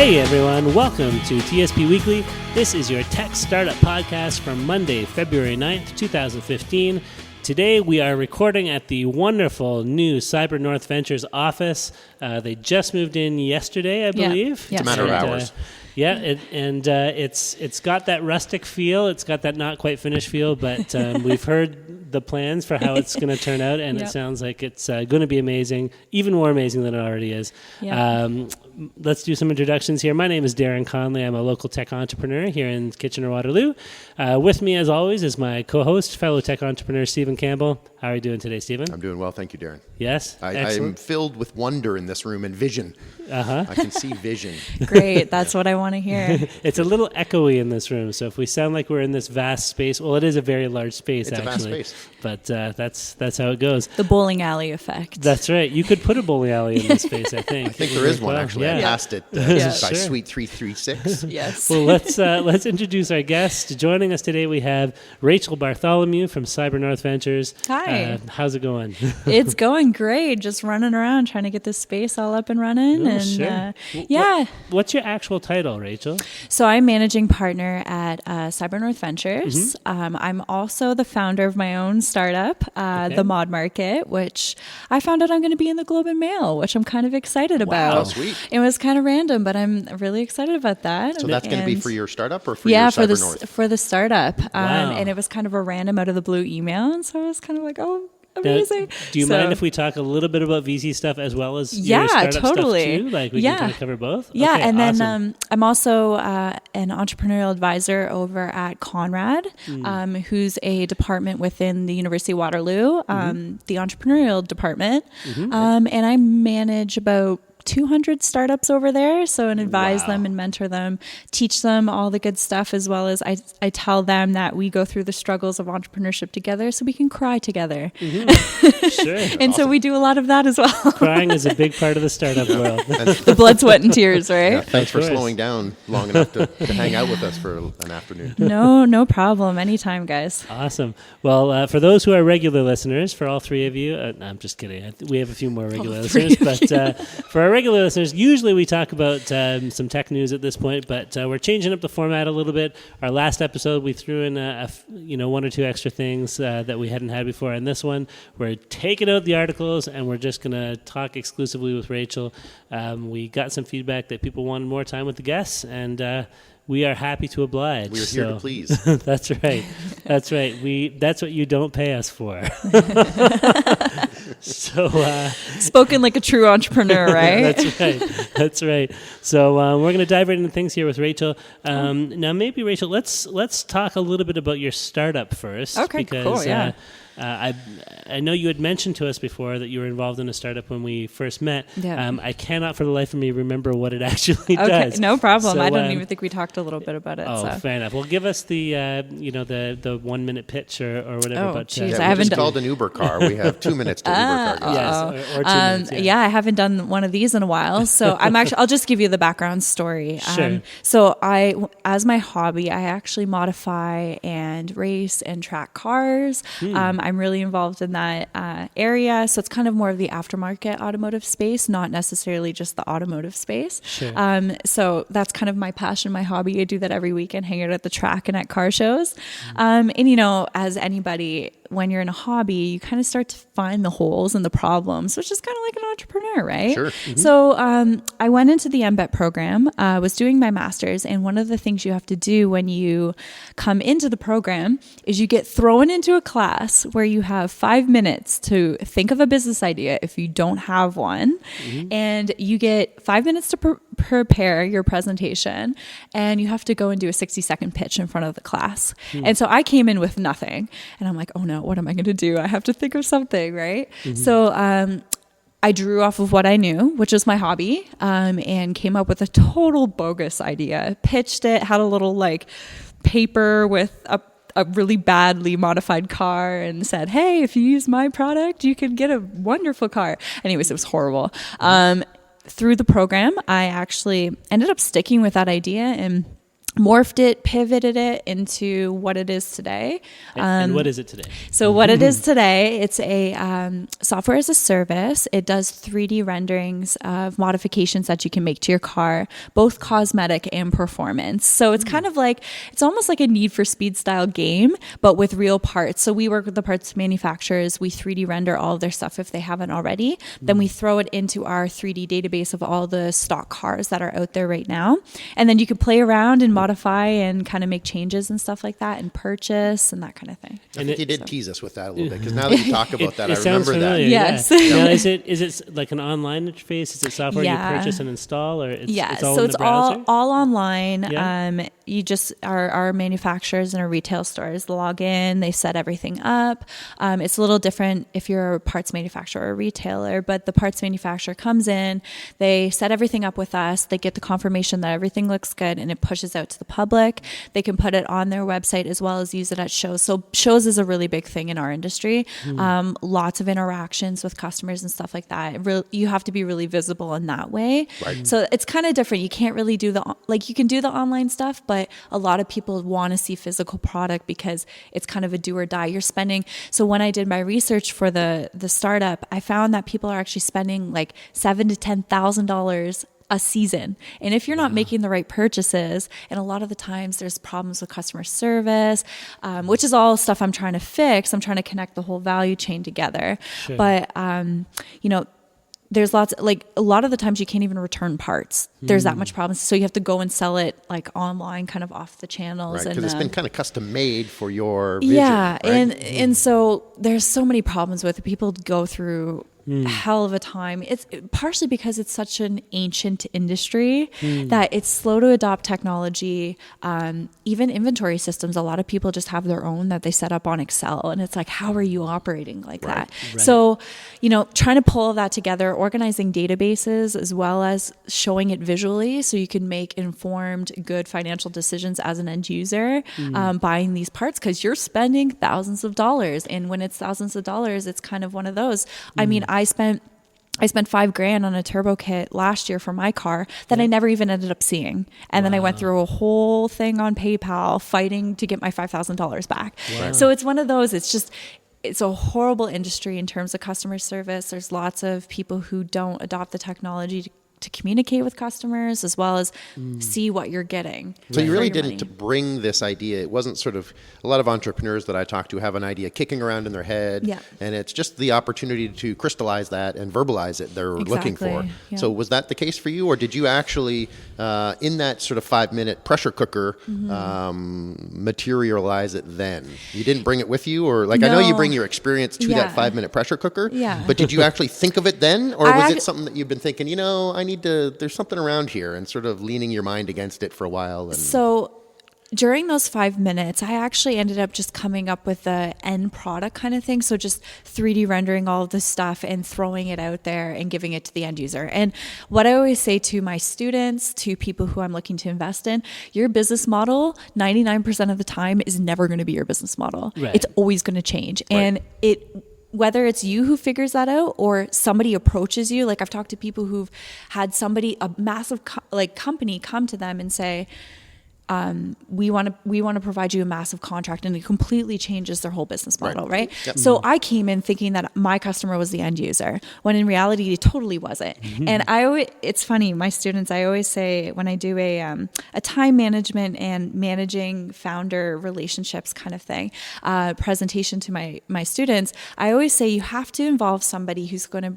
Hey everyone, welcome to TSP Weekly. This is your tech startup podcast for Monday, February 9th, 2015. Today we are recording at the wonderful new CyberNorth Ventures office. They just moved in yesterday, I believe. Yeah. It's a matter of hours. It's got that rustic feel. It's got that not quite finished feel, but we've heard the plans for how it's going to turn out, and it sounds like it's going to be amazing, even more amazing than it already is. Yep. Let's do some introductions here. My name is Darren Conley. I'm a local tech entrepreneur here in Kitchener-Waterloo. With me, as always, is my co-host, fellow tech entrepreneur, Stephen Campbell. How are you doing today, Stephen? I'm doing well, thank you, Darren. Yes? I'm filled with wonder in this room and vision. I can see vision. Great, that's what I want to hear. It's a little echoey in this room, so if we sound like we're in this vast space, well, it is a very large space, It's actually. a vast space. But that's how it goes. The bowling alley effect. That's right. You could put a bowling alley in this space, I think. I think there is one, actually. Yeah. I passed it Yeah. by Sure. Suite 336. Yes. Well, let's introduce our guest. Joining us today, we have Rachel Bartholomew from CyberNorth Ventures. Hi. How's it going? It's going great. Just running around trying to get this space all up and running. What's your actual title, Rachel? So I'm managing partner at CyberNorth Ventures. I'm also the founder of my own startup, The Mod Market, which I found out I'm going to be in the Globe and Mail, which I'm kind of excited about. Wow, sweet. It was kind of random, but I'm really excited about that. So that's going to be for your startup or for your CyberNorth? for the startup. Wow. And it was kind of a random out of the blue email. And so I was kind of like, oh, amazing. Do you mind if we talk a little bit about VC stuff as well as your Yeah, startup totally. stuff too? Like we can kind of cover both? Yeah, Okay, and awesome. then I'm also an entrepreneurial advisor over at Conrad, who's a department within the University of Waterloo, the entrepreneurial department. And I manage about 200 startups over there, so and advise them and mentor them, teach them all the good stuff, as well as I tell them that we go through the struggles of entrepreneurship together so we can cry together. Sure. And so we do a lot of that as well. Crying is a big part of the startup world. The blood, sweat, and tears, right? Yeah, thanks for course. slowing down long enough to hang out with us for an afternoon. No problem. Anytime, guys. Awesome. Well, for those who are regular listeners, for all three of you, I'm just kidding. We have a few more regular listeners, but for our regular listeners, usually we talk about some tech news at this point, but we're changing up the format a little bit. Our last episode, we threw in one or two extra things that we hadn't had before. And this one, we're taking out the articles and we're just going to talk exclusively with Rachel. We got some feedback that people wanted more time with the guests, and we are happy to oblige. We're here to please. That's right. That's right. That's what you don't pay us for. So Spoken like a true entrepreneur, right? That's right. That's right. So we're going to dive right into things here with Rachel. Now, maybe Rachel, let's talk a little bit about your startup first. Okay, because, cool. Yeah. I know you had mentioned to us before that you were involved in a startup when we first met. Yeah. I cannot for the life of me remember what it actually Okay, does. no problem. So, I don't even think we talked a little bit about it. Oh, so. fair enough. Well, give us the the 1 minute pitch or whatever. Oh, but geez, Yeah, I we haven't just done- called an Uber car. We have 2 minutes to Uber car. yes, or 2 minutes. Yeah, I haven't done one of these in a while. So I'll just give you the background story. Sure. So as my hobby, I actually modify and race and track cars. I'm really involved in that area. So it's kind of more of the aftermarket automotive space, not necessarily just the automotive space. Sure. So that's kind of my passion, my hobby. I do that every weekend, hang out at the track and at car shows. And as anybody, when you're in a hobby, you kind of start to find the holes and the problems, which is kind of like an entrepreneur, right? Sure. So I went into the MBET program, was doing my master's, and one of the things you have to do when you come into the program is you get thrown into a class where you have 5 minutes to think of a business idea if you don't have one, and you get 5 minutes to prepare your presentation, and you have to go and do a 60-second pitch in front of the class. And so I came in with nothing, and I'm like, oh no, what am I going to do? I have to think of something, right? So I drew off of what I knew, which is my hobby, and came up with a total bogus idea, pitched it, had a little paper with a really badly modified car and said, hey, if you use my product, you can get a wonderful car. Anyways, it was horrible. Through the program, I actually ended up sticking with that idea and morphed it, pivoted it into what it is today. And what is it today? So what it is today, it's a software as a service. It does 3D renderings of modifications that you can make to your car, both cosmetic and performance. So it's kind of like, it's almost like a Need for Speed style game, but with real parts. So we work with the parts manufacturers. We 3D render all of their stuff if they haven't already. Then we throw it into our 3D database of all the stock cars that are out there right now. And then you can play around and modify and kind of make changes and stuff like that and purchase and that kind of thing. I think you did tease us with that a little bit, because now that you talk about that, I remember familiar, that. Yes. Yeah. Now, is it like an online interface? Is it software you purchase and install, or it's all in the browser? all online. Yeah. You just our manufacturers and our retail stores log in, they set everything up. It's a little different if you're a parts manufacturer or a retailer, but the parts manufacturer comes in, they set everything up with us, they get the confirmation that everything looks good, and it pushes out to the public. They can put it on their website as well as use it at shows. So shows is a really big thing in our industry. Lots of interactions with customers and stuff like that. You have to be really visible in that way. Right. So it's kind of different. You can't really do you can do the online stuff, but a lot of people want to see physical product because it's kind of a do or die. You're spending. So when I did my research for the startup, I found that people are actually spending like $7,000 to $10,000 a season. And if you're not making the right purchases, and a lot of the times there's problems with customer service, which is all stuff I'm trying to fix. I'm trying to connect the whole value chain together. Sure. But, there's a lot of the times you can't even return parts. There's that much problems. So you have to go and sell it like online, kind of off the channels. Right, because it's been kind of custom made for your vision. Yeah. Right? And so there's so many problems with it. People go through hell of a time. It's partially because it's such an ancient industry that it's slow to adopt technology. Even inventory systems, a lot of people just have their own that they set up on Excel, and it's like, how are you operating like that? Right. So, trying to pull all that together, organizing databases as well as showing it visually so you can make informed, good financial decisions as an end user, buying these parts, because you're spending thousands of dollars. And when it's thousands of dollars, it's kind of one of those. I mean, I spent $5,000 on a turbo kit last year for my car that I never even ended up seeing. And then I went through a whole thing on PayPal fighting to get my $5,000 back. Wow. So it's one of those, it's a horrible industry in terms of customer service. There's lots of people who don't adopt the technology to communicate with customers as well as see what you're getting. So you really didn't bring this idea. It wasn't sort of, a lot of entrepreneurs that I talk to have an idea kicking around in their head, and it's just the opportunity to crystallize that and verbalize it they're looking for. Yeah. So was that the case for you, or did you actually, in that sort of 5-minute pressure cooker, materialize it then? You didn't bring it with you, or I know you bring your experience to that 5-minute pressure cooker, but did you actually think of it then, or was it something that you've been thinking, there's something around here, and sort of leaning your mind against it for a while? So during those 5 minutes, I actually ended up just coming up with the end product kind of thing. So just 3D rendering all of this stuff and throwing it out there and giving it to the end user. And what I always say to my students, to people who I'm looking to invest in, your business model, 99% of the time, is never going to be your business model. Right. It's always going to change. Right. And whether it's you who figures that out or somebody approaches you, like I've talked to people who've had a massive company come to them and say, we want to provide you a massive contract, and it completely changes their whole business model, right? Yep. So I came in thinking that my customer was the end user, when in reality it totally wasn't. And it's funny, my students, I always say when I do a time management and managing founder relationships kind of thing, presentation to my students, I always say you have to involve somebody who's going to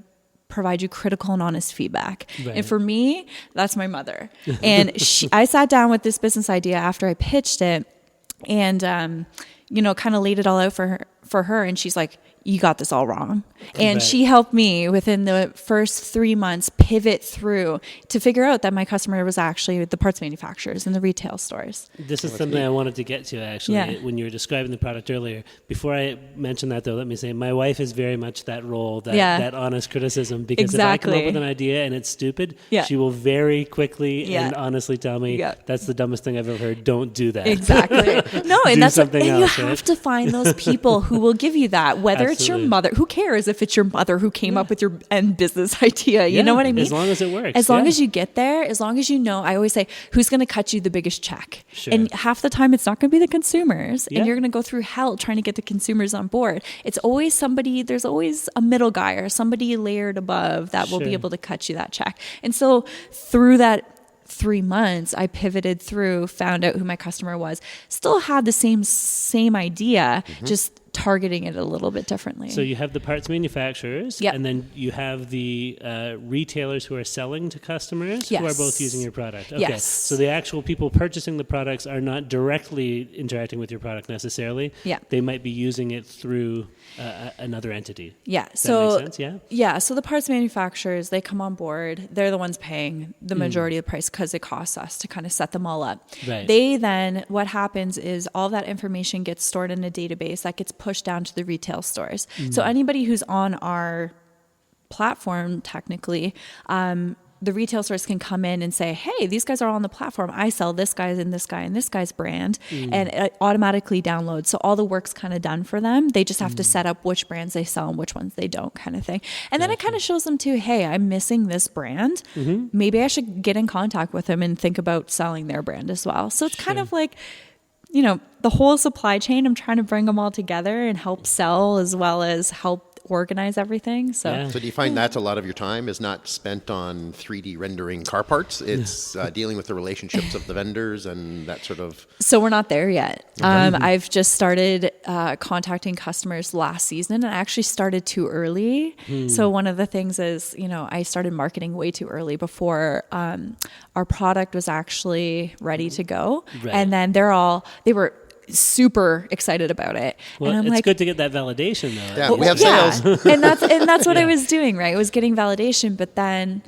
provide you critical and honest feedback. Right. And for me, that's my mother. And I sat down with this business idea after I pitched it and, kind of laid it all out for her. And she's like, you got this all wrong. And she helped me within the first 3 months pivot through to figure out that my customer was actually the parts manufacturers and the retail stores. This is something I wanted to get to, actually, when you were describing the product earlier. Before I mention that, though, let me say my wife is very much that role, that honest criticism, because if I come up with an idea and it's stupid, she will very quickly and honestly tell me, that's the dumbest thing I've ever heard. Don't do that. Exactly. No, and you have to find those people who will give you that, whether it's it's your mother, who cares if it's your mother who came up with your end business idea? You know what I mean? As long as it works. As long as you get there, as long as you know, I always say, who's going to cut you the biggest check? Sure. And half the time it's not going to be the consumers, Yeah. and you're going to go through hell trying to get the consumers on board. It's always somebody, there's always a middle guy or somebody layered above that will be able to cut you that check. And so through that 3 months, I pivoted through, found out who my customer was, still had the same idea, just targeting it a little bit differently. So you have the parts manufacturers, Yep. and then you have the retailers who are selling to customers who are both using your product. Okay. Yes. So the actual people purchasing the products are not directly interacting with your product necessarily. Yeah. They might be using it through another entity. Yeah. Does So that make sense? Yeah. Yeah. So the parts manufacturers, they come on board. They're the ones paying the majority of the price because it costs us to kind of set them all up. Right. They then, what happens is all that information gets stored in a database that gets pushed down to the retail stores. So anybody who's on our platform, technically, the retail stores can come in and say, hey, these guys are all on the platform. I sell this guy's and this guy and this guy's brand. And it automatically downloads. So all the work's kind of done for them. They just have to set up which brands they sell and which ones they don't, kind of thing. And then it kind of shows them too, hey, I'm missing this brand. Maybe I should get in contact with them and think about selling their brand as well. So it's kind of like, you know, the whole supply chain, I'm trying to bring them all together and help sell as well as help organize everything. So So do you find that's a lot of your time is not spent on 3D rendering car parts? It's dealing with the relationships of the vendors and that sort of... So we're not there yet. I've just started contacting customers last season, and I actually started too early. So one of the things is, you know, I started marketing way too early before our product was actually ready to go. Right. And then they were super excited about it. Well, and I'm it's like, good to get that validation, though. Yeah, we have sales. and that's what I was doing, right? I was getting validation, but then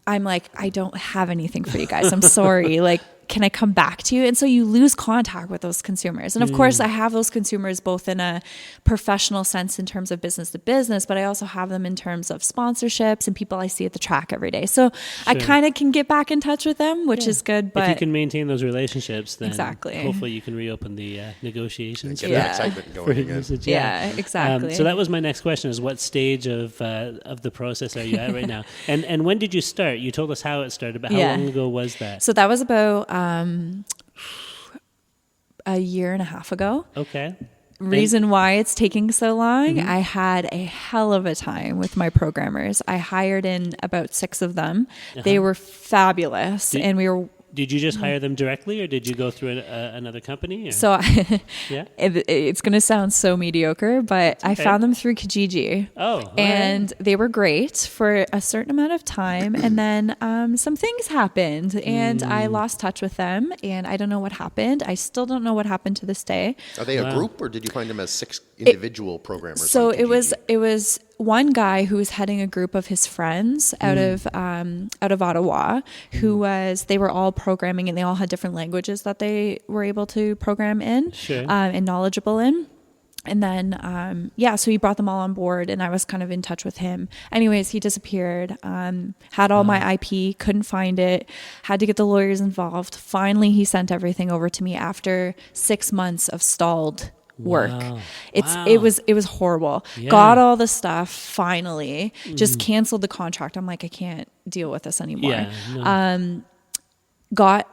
I'm like, I don't have anything for you guys. I'm sorry. Like, can I come back to you? And so you lose contact with those consumers. And of course, I have those consumers both in a professional sense in terms of business to business, but I also have them in terms of sponsorships and people I see at the track every day. So I kind of can get back in touch with them, which is good. But if you can maintain those relationships, then Exactly. hopefully you can reopen the negotiations. Get for- that excitement for going again. usage. Yeah, exactly. So that was my next question: is what stage of the process are you at right now? And when did you start? You told us how it started, but how long ago was that? So that was about a year and a half ago. Okay. Reason why it's taking so long, I had a hell of a time with my programmers. I hired in about 6 of them. They were fabulous, and we were... Did you just hire them directly, or did you go through another company? Or? So Yeah. it's going to sound so mediocre, but I found them through Kijiji. Oh, all and they were great for a certain amount of time. And then some things happened, and I lost touch with them, and I don't know what happened. I still don't know what happened to this day. Are they a group, or did you find them as 6 individual programmers? So on Kijiji? it was one guy who was heading a group of his friends out of Ottawa, they were all programming, and they all had different languages that they were able to program in, and knowledgeable in. And then, so he brought them all on board, and I was kind of in touch with him. Anyways, he disappeared, had all my IP, couldn't find it, had to get the lawyers involved. Finally, he sent everything over to me after 6 months of stalled work. Wow. It was horrible. Yeah. Got all the stuff finally, just canceled the contract. I'm like, I can't deal with this anymore. Yeah, no. Got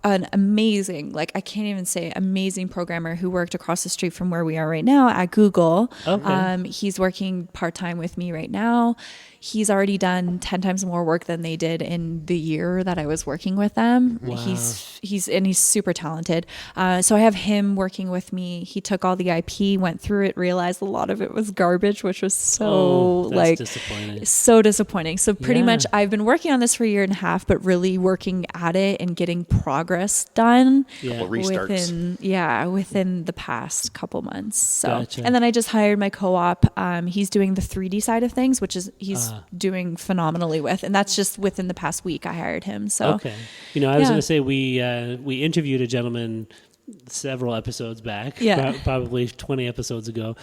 an amazing, like I can't even say amazing programmer who worked across the street from where we are right now at Google. Okay. He's working part-time with me right now. He's already done 10 times more work than they did in the year that I was working with them. Wow. He's super talented. So I have him working with me. He took all the IP, went through it, realized a lot of it was garbage, which was disappointing. So disappointing. So pretty Yeah. much I've been working on this for a year and a half, but really working at it and getting progress done Yeah. Restarts. within the past couple months. So, Gotcha. and then I just hired my co-op. He's doing the 3D side of things, which is he's doing phenomenally with, and that's just within the past week I hired him. So Okay. I was going to say we interviewed a gentleman several episodes back, probably 20 episodes ago,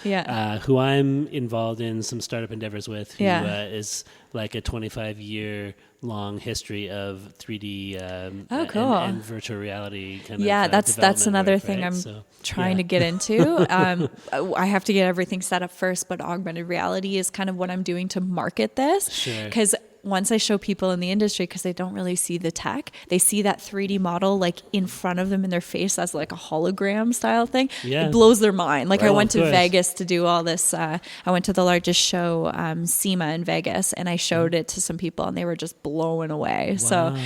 who I'm involved in some startup endeavors with, who is like a 25-year long histoy of 3D and virtual reality kind of that's another work, thing right? I'm trying to get into. I have to get everything set up first, but augmented reality is kind of what I'm doing to market this, because once I show people in the industry, because they don't really see the tech, they see that 3D model like in front of them in their face as like a hologram style thing. It blows their mind. Like I went to Vegas to do all this. I went to the largest show, SEMA in Vegas, and I showed it to some people and they were just blown away. So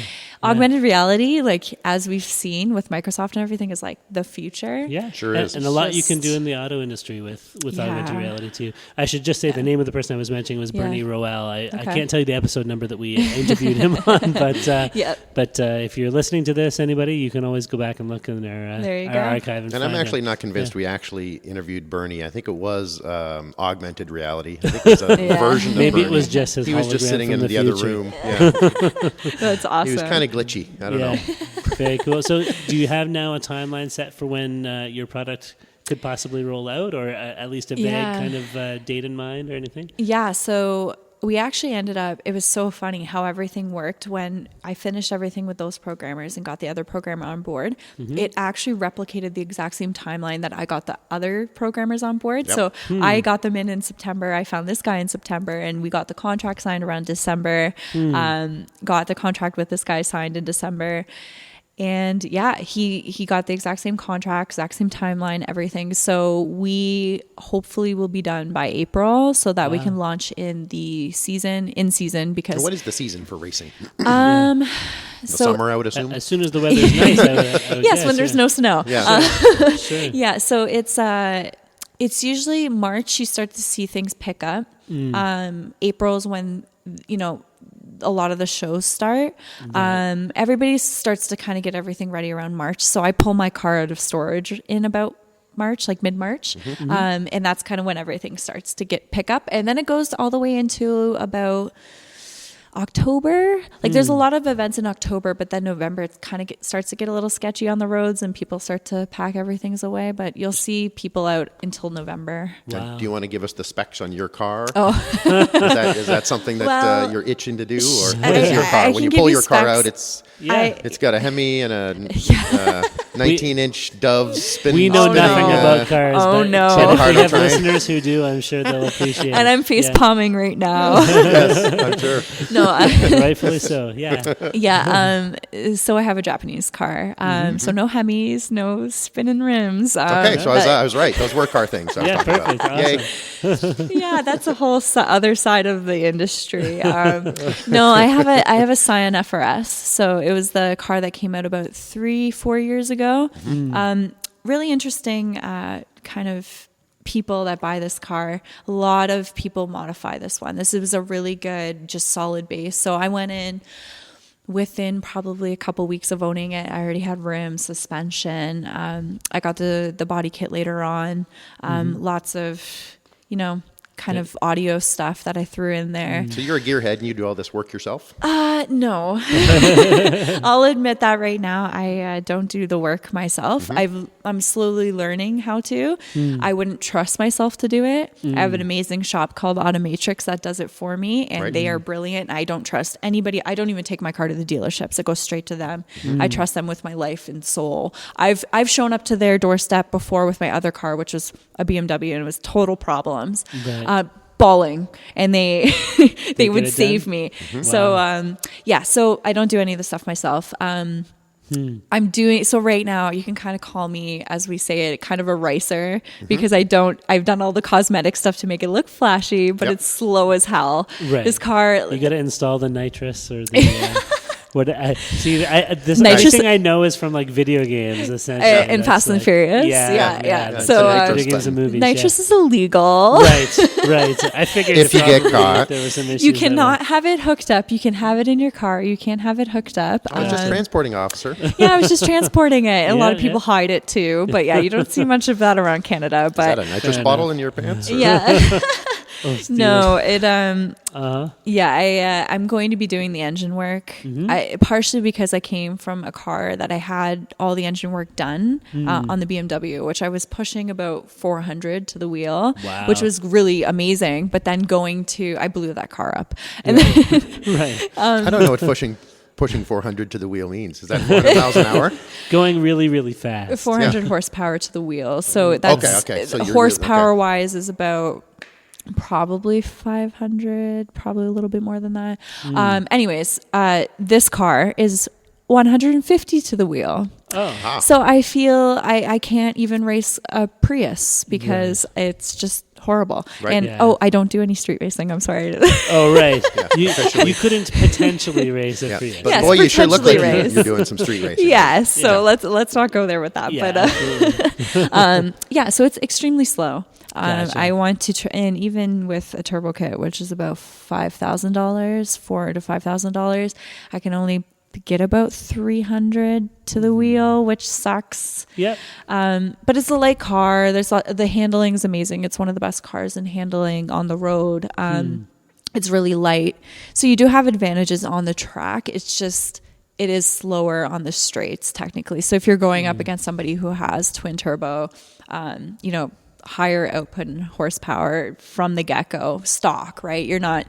augmented reality, like as we've seen with Microsoft and everything, is like the future. Yeah, sure is. And a lot you can do in the auto industry with augmented reality too. I should just say the name of the person I was mentioning was Bernie Roel. I can't tell you the episode number that we interviewed him on, but if you're listening to this, anybody, you can always go back and look in our archive. And I'm actually not convinced we actually interviewed Bernie. I think it was augmented reality. I think it was a version of Maybe Bernie. It was just his. He was just sitting in the other room. That's awesome. He was kind of glitchy. I don't know. Very cool. So, do you have now a timeline set for when your product could possibly roll out, or at least a vague kind of date in mind, or anything? Yeah. So we actually ended up, it was so funny how everything worked when I finished everything with those programmers and got the other programmer on board. It actually replicated the exact same timeline that I got the other programmers on board. So I got them in September. I found this guy in September, and we got the contract signed around December. Got the contract with this guy signed in December. And he got the exact same contract, exact same timeline, everything. So we hopefully will be done by April so that we can launch in season because. So what is the season for racing? So summer, I would assume. As soon as the weather's nice. I would yes, guess, when there's no snow. Yeah. Sure. Yeah. So it's usually March you start to see things pick up. April is when a lot of the shows start. Everybody starts to kind of get everything ready around March. So I pull my car out of storage in about March, like mid-March. And that's kind of when everything starts to pick up. And then it goes all the way into about October. Like there's a lot of events in October, but then November it kind of starts to get a little sketchy on the roads and people start to pack everything's away, but you'll see people out until November. Wow. Do you want to give us the specs on your car? Is that something that you're itching to do, or what is your car? When you pull your car out, it's got a Hemi and a 19-inch Dove spin. We know nothing about cars. Oh, but no. If we have listeners who do, I'm sure they'll appreciate it. And I'm face palming right now. Yes, I'm sure. No, rightfully so. Yeah. So I have a Japanese car. So no Hemis, no spinning rims. Okay, so I was right. Those were car things. Perfect. Awesome. Yeah, that's a whole other side of the industry. No, I have a Scion FRS. So it was the car that came out about 3-4 years ago. Really interesting kind of people that buy this car. A lot of people modify this one. This was a really good, just solid base. So I went in within probably a couple weeks of owning it. I already had rims, suspension. I got the body kit later on. Lots of, kind of audio stuff that I threw in there. So you're a gearhead and you do all this work yourself? No. I'll admit that right now. I don't do the work myself. I'm slowly learning how to. I wouldn't trust myself to do it. I have an amazing shop called Automatrix that does it for me, and they are brilliant. I don't trust anybody. I don't even take my car to the dealerships. It goes straight to them. I trust them with my life and soul. I've shown up to their doorstep before with my other car, which was a BMW, and it was total problems. Bawling, and they would save me. So so I don't do any of the stuff myself. I'm doing so right now. You can kind of call me, as we say it, kind of a ricer, because I've done all the cosmetic stuff to make it look flashy, but it's slow as hell. Right. This car, you got to install the nitrous or the. Everything I know is from like video games, essentially, and Fast and Furious. Yeah. So games and movies. Nitrous is illegal. Right. I figured if you get caught, there was some issues. You cannot have it hooked up. You can have it in your car. You can't have it hooked up. I was just transporting officer. Yeah, I was just transporting it. A lot of people hide it too, but you don't see much of that around Canada. But is that a nitrous bottle in your pants? Yeah. No, I'm going to be doing the engine work. Partially because I came from a car that I had all the engine work done on the BMW, which I was pushing about 400 to the wheel, which was really amazing. But then I blew that car up. And Right. I don't know what pushing 400 to the wheel means. Is that 400 miles an hour? Going really, really fast. 400 horsepower to the wheel. So that's okay. So horsepower wise is about probably 500, probably a little bit more than that. Anyways, this car is 150 to the wheel. Oh, wow. So I feel I can't even race a Prius because it's just horrible. Right. And I don't do any street racing. I'm sorry. Oh, right. You couldn't potentially race a Prius. But boy, you sure look like you're doing some street racing. Yes. So let's not go there with that. But so it's extremely slow. Gotcha. I want to and even with a turbo kit, which is about $5,000, $4,000 to $5,000, I can only get about 300 to the wheel, which sucks. Yep. But it's a light car. The handling is amazing. It's one of the best cars in handling on the road. It's really light. So you do have advantages on the track. It's just, it is slower on the straights technically. So if you're going up against somebody who has twin turbo, higher output and horsepower from the get-go stock, right? You're not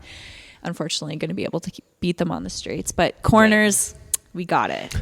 unfortunately going to be able to beat them on the straights, but corners, we got it.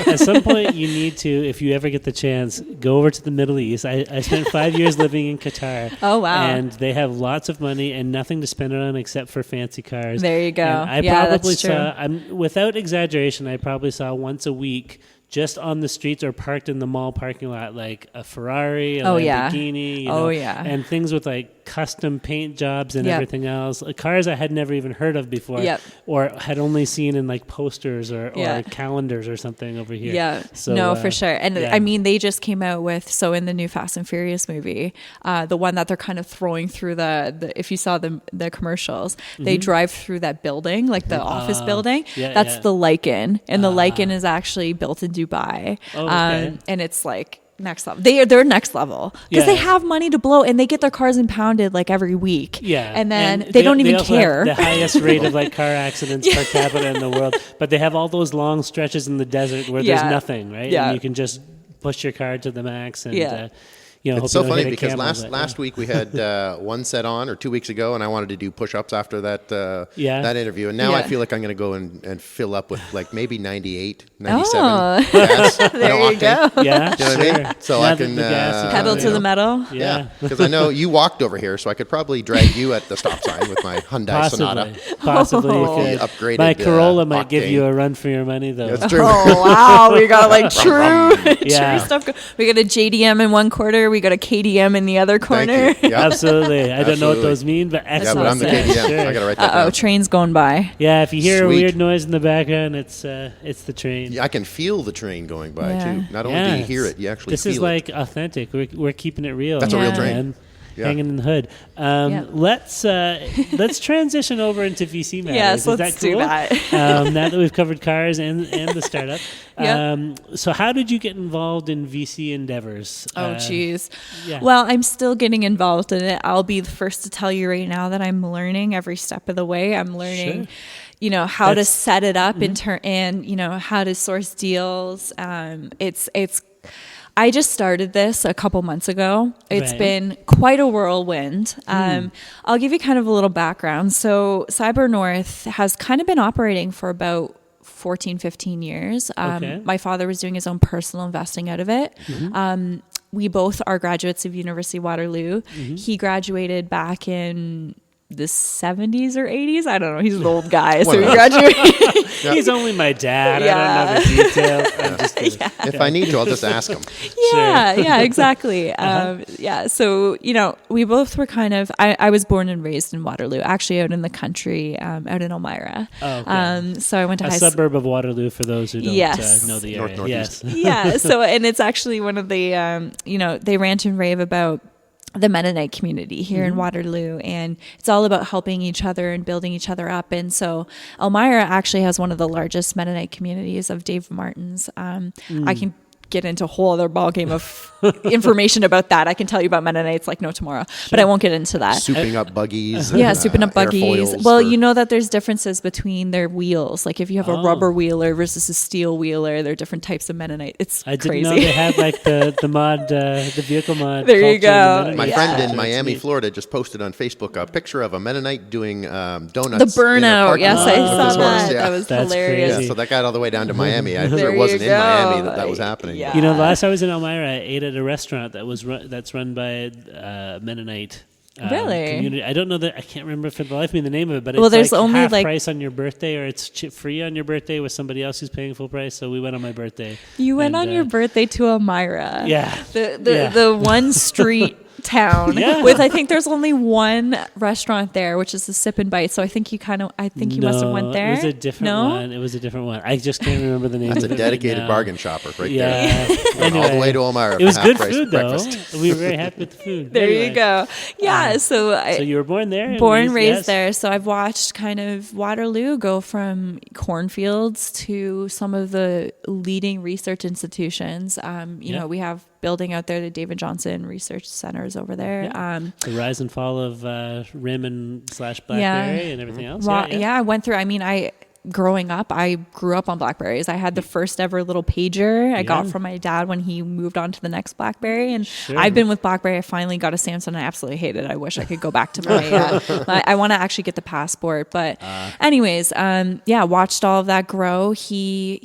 At some point you need to, if you ever get the chance, go over to the Middle East. I spent 5 years living in Qatar. Oh, wow. And they have lots of money and nothing to spend it on except for fancy cars. There you go. And I probably saw, without exaggeration, I probably saw once a week just on the streets or parked in the mall parking lot, like a Ferrari, a Lamborghini, and things with like custom paint jobs and everything else. Cars I had never even heard of before or had only seen in like posters or calendars or something over here. Yeah, so, for sure. And I mean, they just came out with, so in the new Fast and Furious movie, the one that they're kind of throwing through the if you saw the commercials, they drive through that building, like the office building. That's the Lycan. And the Lycan is actually built in Dubai. And it's like next level. They're next level because they have money to blow and they get their cars impounded like every week. Yeah, and then they don't even care. The highest rate of like car accidents per capita in the world, but they have all those long stretches in the desert where there's nothing, right? And you can just push your car to the max and. It's so funny because last week we had one set on, or 2 weeks ago, and I wanted to do push-ups after that interview. And now I feel like I'm going to go and fill up with like maybe 98, 97 gas. There you go. Yeah, you know what I mean? So I can pedal to the metal. Yeah, because I know you walked over here, so I could probably drag you at the stop sign with my Hyundai Sonata. Possibly, upgraded. My Corolla might give you a run for your money, though. That's true. Oh wow, we got like true stuff. We got a JDM in one quarter. We got a KDM in the other corner. Yep. Absolutely. I don't know what those mean, but excellent. Yeah, but I'm the KDM. Sure. I got to write that down. Train's going by. Yeah, if you hear a weird noise in the background, it's the train. Yeah, I can feel the train going by too. Not only do you hear it, you actually feel it. This is like authentic. We're keeping it real. That's a real train. Hanging in the hood. Let's transition over into VC matters. Yes, let's do that. Now that we've covered cars and the startup. So how did you get involved in VC endeavors? Oh, geez. Well, I'm still getting involved in it. I'll be the first to tell you right now that I'm learning every step of the way. I'm learning, how to set it up and how to source deals. I just started this a couple months ago. It's been quite a whirlwind. I'll give you kind of a little background. So CyberNorth has kind of been operating for about 14, 15 years. My father was doing his own personal investing out of it. We both are graduates of University of Waterloo. He graduated back in the 70s or 80s. I don't know. He's an old guy, so he graduated. He's only my dad. I don't know the details. I'm just if I need to, I'll just ask him. Yeah, exactly. So, we both were kind of, I was born and raised in Waterloo, actually out in the country, out in Elmira. Oh, okay. So I went to a suburb of Waterloo for those who don't know the area. Northeast. Yeah. So, and it's actually one of the, they rant and rave about the Mennonite community here in Waterloo, and it's all about helping each other and building each other up. And so Elmira actually has one of the largest Mennonite communities of Dave Martin's. I can get into a whole other ballgame of information about that. I can tell you about Mennonites like no tomorrow, but I won't get into that. Souping up buggies. Souping up buggies. Well, you know that there's differences between their wheels. Like if you have a rubber wheeler versus a steel wheeler, there are different types of Mennonite. It's crazy. I didn't know they had like the mod, the vehicle mod. There you go. My friend in Miami, Florida, just posted on Facebook a picture of a Mennonite doing donuts. The burnout. Yes, I saw that. Yeah. That was hilarious. Crazy. Yeah, so that got all the way down to Miami. I'm sure it wasn't in Miami that was happening. Yeah. You know, the last time I was in Elmira, I ate at a restaurant that's run by Mennonite. Really? Community. I don't know that. I can't remember for the life of me the name of it, but well, it's there's like only half like price on your birthday, or it's free on your birthday with somebody else who's paying full price. So we went on my birthday. You went on your birthday to Elmira. Yeah. The one street town with, I think there's only one restaurant there, which is the Sip and Bite. So I think you must have went there. It was a different one. It was a different one. I just can't remember the name. That's of it a dedicated now. bargain shopper right there. Anyway, all the way to Elmira. It was good food breakfast. though. We were very happy with the food. There you go. Yeah. So you were born there? Raised there. So I've watched kind of Waterloo go from cornfields to some of the leading research institutions. You know, we have building out there the David Johnson Research Centers over there. The rise and fall of RIM and / BlackBerry and everything else. I went through. I mean, growing up, I grew up on BlackBerries. I had the first ever little pager I got from my dad when he moved on to the next BlackBerry. And I've been with BlackBerry. I finally got a Samsung. I absolutely hate it. I wish I could go back to my, I want to actually get the passport. But anyways, watched all of that grow. He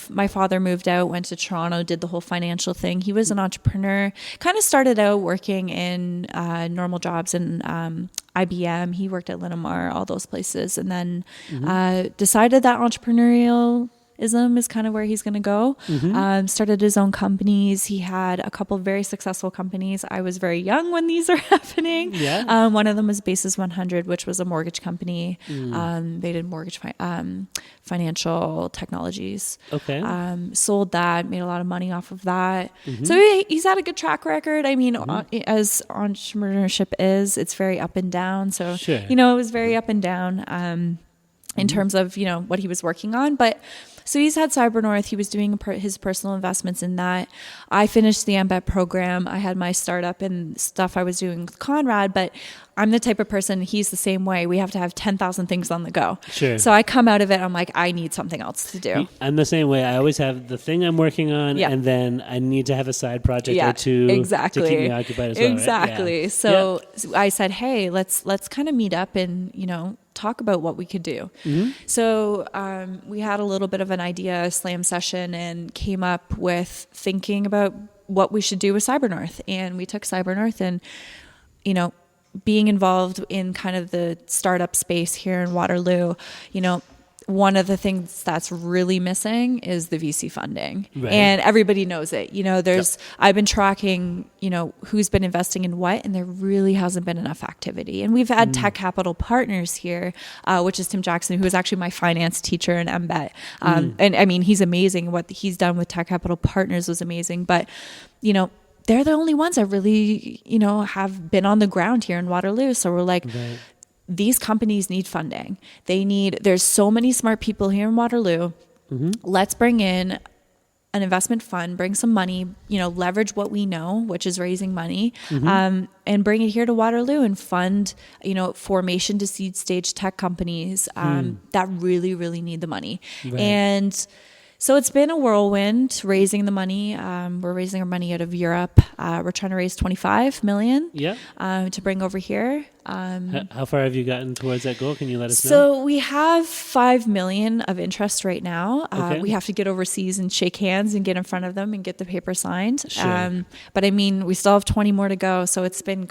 my father moved out, went to Toronto, did the whole financial thing. He was an entrepreneur, kind of started out working in normal jobs in IBM. He worked at Linamar, all those places, and then decided that entrepreneurialism is kind of where he's going to go. Started his own companies. He had a couple of very successful companies. I was very young when these are happening. One of them was Basis 100, which was a mortgage company. They did mortgage financial technologies. Sold that, made a lot of money off of that. So he's had a good track record. I mean, as entrepreneurship is, it's very up and down. So, you know, it was very up and down in terms of, you know, what he was working on. But so he's had CyberNorth. He was doing his personal investments in that. I finished the MBET program. I had my startup and stuff I was doing with Conrad, but I'm the type of person, he's the same way. We have to have 10,000 things on the go. So I come out of it, I'm like, I need something else to do. I'm the same way. I always have the thing I'm working on, and then I need to have a side project or two to keep me occupied as well. Right? So I said, hey, let's kind of meet up and, you know, talk about what we could do. So we had a little bit of an idea, a slam session, and came up with thinking about what we should do with CyberNorth. And we took CyberNorth and, you know, being involved in kind of the startup space here in Waterloo, you know, one of the things that's really missing is the VC funding. And everybody knows it. You know, I've been tracking, you know, who's been investing in what, and there really hasn't been enough activity. And we've had Tech Capital Partners here, which is Tim Jackson, who is actually my finance teacher in MBET. And I mean, he's amazing. What he's done with Tech Capital Partners was amazing. But, you know, they're the only ones that really, you know, have been on the ground here in Waterloo. So we're like, these companies need funding. There's so many smart people here in Waterloo. Let's bring in an investment fund, bring some money, you know, leverage what we know, which is raising money, and bring it here to Waterloo and fund, you know, formation to seed stage tech companies that really, really need the money. And so it's been a whirlwind raising the money. We're raising our money out of Europe. We're trying to raise 25 million to bring over here. How far have you gotten towards that goal? Can you let us know? So we have 5 million of interest right now. We have to get overseas and shake hands and get in front of them and get the paper signed. But I mean, we still have 20 more to go. So it's going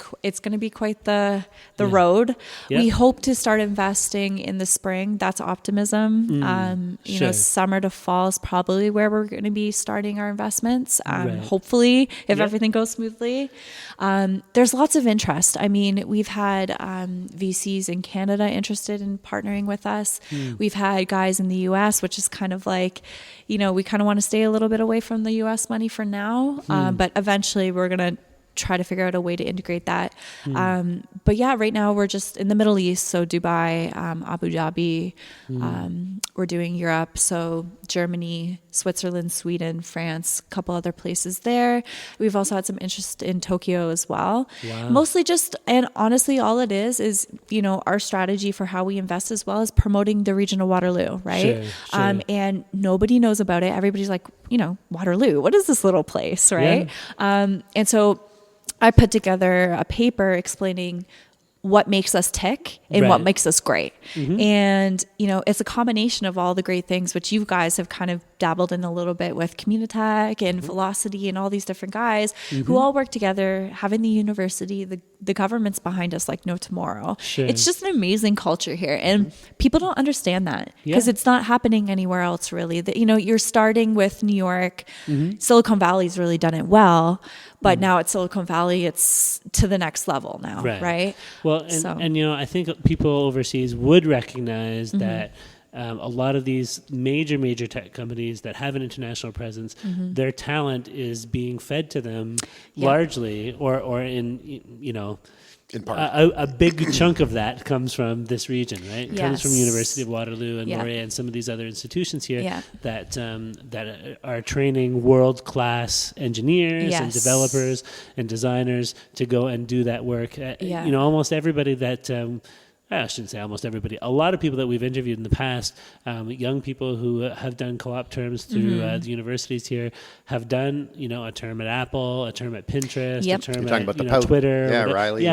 to be quite the road. We hope to start investing in the spring. That's optimism. You know, summer to fall is probably where we're going to be starting our investments. Hopefully, if everything goes smoothly. There's lots of interest. I mean, we've had VCs in Canada interested in partnering with us. We've had guys in the US, which is kind of like, you know, we kind of want to stay a little bit away from the US money for now. But eventually we're going to try to figure out a way to integrate that. But yeah, right now we're just in the Middle East. So Dubai, Abu Dhabi, we're doing Europe. So Germany, Switzerland, Sweden, France, a couple other places there. We've also had some interest in Tokyo as well. Wow. Mostly just, and honestly, all it is, you know, our strategy for how we invest as well is promoting the region of Waterloo, right? Sure. And nobody knows about it. Everybody's like, you know, Waterloo, what is this little place, right? Yeah. And so I put together a paper explaining what makes us tick and what makes us great. And, you know, it's a combination of all the great things, which you guys have kind of dabbled in a little bit with Communitech and Velocity and all these different guys who all work together, having the university, the government's behind us like no tomorrow. It's just an amazing culture here. And people don't understand that because it's not happening anywhere else really. That, you know, you're starting with New York, Silicon Valley's really done it well, but now at Silicon Valley, it's to the next level now, right? Well, and you know, I think people overseas would recognize that a lot of these major tech companies that have an international presence, their talent is being fed to them largely, or in, you know, in part. A big chunk of that comes from this region, right? It comes from University of Waterloo and Laurier and some of these other institutions here that that are training world-class engineers and developers and designers to go and do that work. You know, almost everybody that I shouldn't say almost everybody. A lot of people that we've interviewed in the past, young people who have done co-op terms through the universities here, have done, you know, a term at Apple, a term at Pinterest, a term at Twitter, Riley,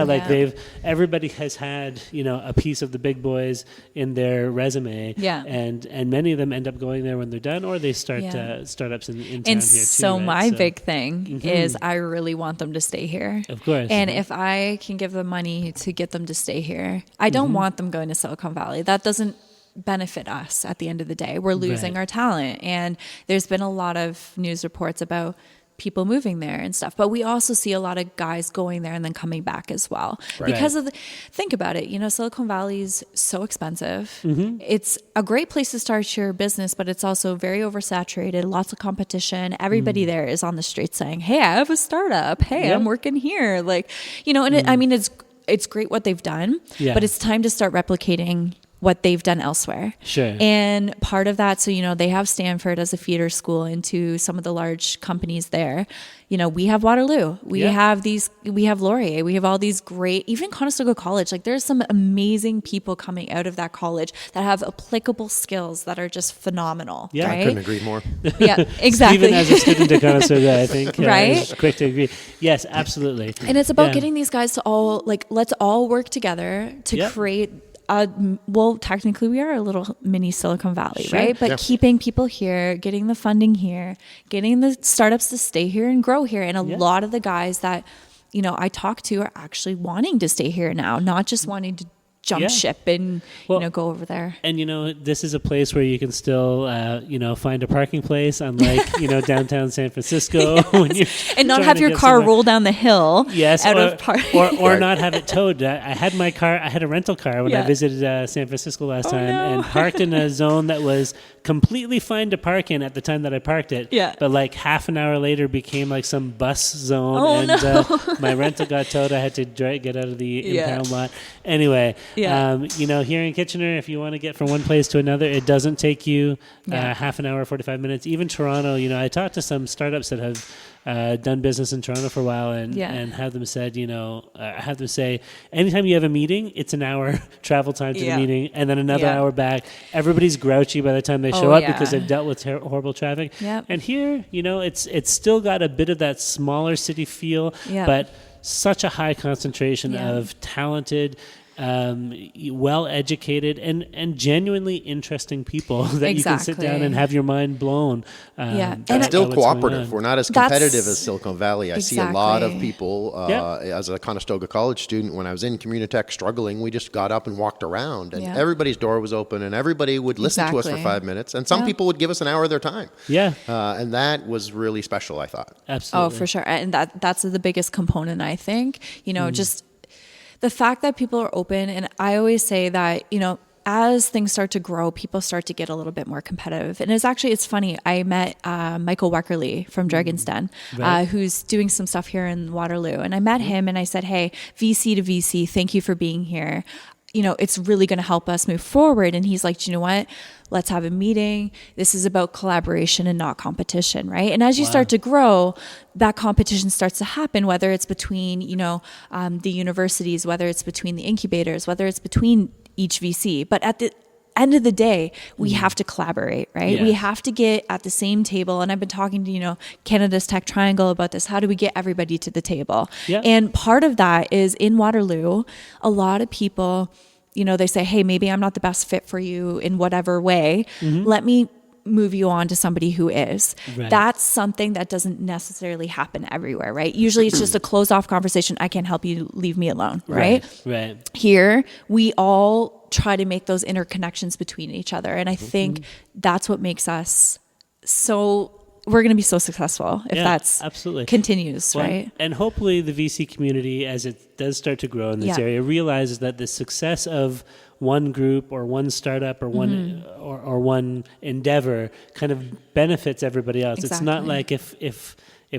everybody has had, you know, a piece of the big boys in their resume, and many of them end up going there when they're done, or they start startups in town here too. So my big thing is I really want them to stay here, of course, and if I can give them money to get them to stay here, I don't want them going to Silicon Valley. That doesn't benefit us at the end of the day. We're losing our talent. And there's been a lot of news reports about people moving there and stuff. But we also see a lot of guys going there and then coming back as well. Because of think about it, you know, Silicon Valley's so expensive. It's a great place to start your business, but it's also very oversaturated, lots of competition. Everybody there is on the street saying, hey, I have a startup. Hey, I'm working here. Like, you know, and I mean, it's great what they've done, but it's time to start replicating what they've done elsewhere. And part of that, so, you know, they have Stanford as a feeder school into some of the large companies there. You know, we have Waterloo, we have Laurier, we have all these great, even Conestoga College, like there's some amazing people coming out of that college that have applicable skills that are just phenomenal. Right? I couldn't agree more. Exactly. Even as a student at Conestoga, I think, right? Quick to agree. Yes, absolutely. And it's about getting these guys to all, like, let's all work together to create well, technically we are a little mini Silicon Valley, right? But keeping people here, getting the funding here, getting the startups to stay here and grow here. And a lot of the guys that, you know, I talk to are actually wanting to stay here now, not just wanting to jump ship and, you know, go over there. And, you know, this is a place where you can still, you know, find a parking place, unlike, you know, downtown San Francisco. When you're and not have your car roll down the hill or not have it towed. I had a rental car when I visited San Francisco last time and parked in a zone that was completely fine to park in at the time that I parked it. But like half an hour later became like some bus zone my rental got towed. I had to get out of the impound lot. Anyway, you know, here in Kitchener, if you want to get from one place to another, it doesn't take you half an hour, 45 minutes. Even Toronto, you know, I talked to some startups that have done business in Toronto for a while and have them said, you know, have them say, anytime you have a meeting, it's an hour travel time to the meeting and then another hour back. Everybody's grouchy by the time they show up because they've dealt with horrible traffic. And here, you know, it's still got a bit of that smaller city feel, but such a high concentration of talented, well-educated and genuinely interesting people that you can sit down and have your mind blown. And still cooperative. We're not as competitive as Silicon Valley. I see a lot of people, as a Conestoga College student, when I was in Communitech struggling, we just got up and walked around and everybody's door was open and everybody would listen to us for 5 minutes and some people would give us an hour of their time. And that was really special, I thought. Absolutely. Oh, for sure. And that's the biggest component, I think. You know, just the fact that people are open, and I always say that, you know, as things start to grow, people start to get a little bit more competitive. And it's funny. I met Michael Weckerly from Dragon's Den, who's doing some stuff here in Waterloo. And I met him and I said, hey, VC to VC, thank you for being here. It's really going to help us move forward. And he's like, do you know what? Let's have a meeting. This is about collaboration and not competition, right? And as you start to grow, that competition starts to happen, whether it's between, the universities, whether it's between the incubators, whether it's between each VC. But at the end of the day, we have to collaborate, right? We have to get at the same table. And I've been talking to, Canada's Tech Triangle about this. How do we get everybody to the table? And part of that is in Waterloo, a lot of people, they say, hey, maybe I'm not the best fit for you in whatever way. Let me move you on to somebody who is. That's something that doesn't necessarily happen everywhere, right? Usually it's just a closed off conversation. I can't help you, leave me alone, right? Here, we all try to make those interconnections between each other. And I think that's what makes us we're going to be so successful if that's absolutely continues, right? And hopefully the VC community, as it does start to grow in this area, realizes that the success of one group or one startup or one or one endeavor kind of benefits everybody else. It's not like if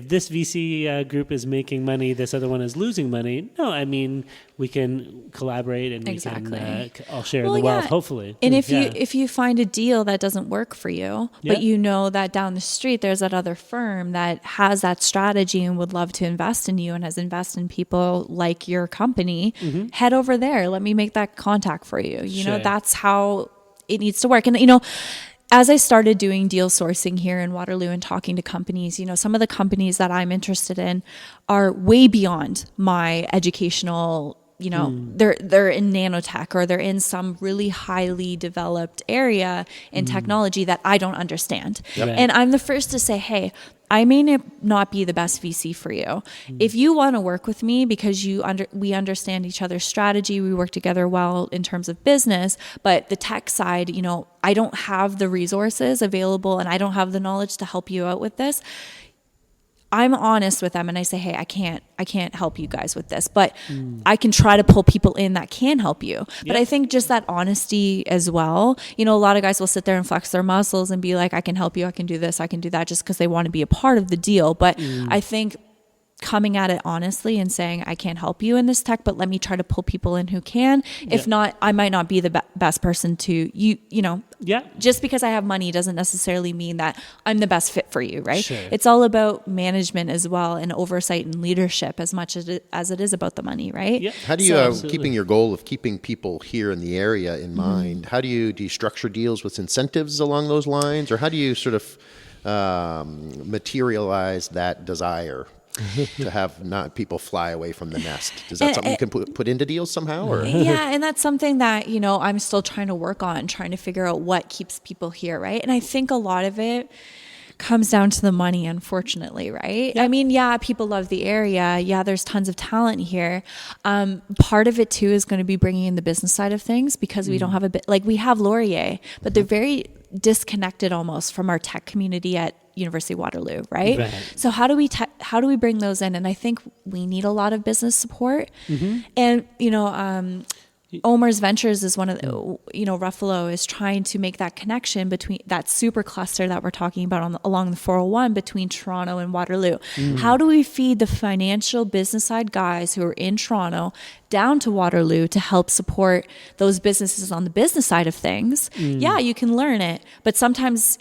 this VC group is making money, this other one is losing money. No, I mean, we can collaborate and we can all share in the wealth, hopefully. And if you find a deal that doesn't work for you, but you know that down the street there's that other firm that has that strategy and would love to invest in you and has invested in people like your company, head over there. Let me make that contact for you. You know, that's how it needs to work. And, as I started doing deal sourcing here in Waterloo and talking to companies, some of the companies that I'm interested in are way beyond my educational, they're in nanotech or they're in some really highly developed area in technology that I don't understand. And I'm the first to say, hey, I may not be the best VC for you. If you want to work with me because we understand each other's strategy, we work together well in terms of business, but the tech side, I don't have the resources available and I don't have the knowledge to help you out with this. I'm honest with them and I say, hey, I can't help you guys with this, but I can try to pull people in that can help you. But I think just that honesty as well, a lot of guys will sit there and flex their muscles and be like, I can help you, I can do this, I can do that, just because they want to be a part of the deal. But I think coming at it honestly and saying, I can't help you in this tech, but let me try to pull people in who can. If not, I might not be the best person to, just because I have money doesn't necessarily mean that I'm the best fit for you, right? It's all about management as well and oversight and leadership as much as it is about the money, right? How do you, keeping your goal of keeping people here in the area in mind, how do you structure deals with incentives along those lines? Or how do you sort of materialize that desire to have not people fly away from the nest? Is that something you can put into deals somehow? Or? Yeah, and that's something that, I'm still trying to work on, trying to figure out what keeps people here, right? And I think a lot of it comes down to the money, unfortunately, right? I mean, people love the area. There's tons of talent here. Part of it too is going to be bringing in the business side of things because we don't have we have Laurier, but they're very disconnected almost from our tech community at University of Waterloo, right? So how do we bring those in? And I think we need a lot of business support. And Omer's Ventures is one of the, Ruffalo is trying to make that connection between that super cluster that we're talking about along the 401 between Toronto and Waterloo. How do we feed the financial business side guys who are in Toronto down to Waterloo to help support those businesses on the business side of things? Yeah, you can learn it, but sometimes,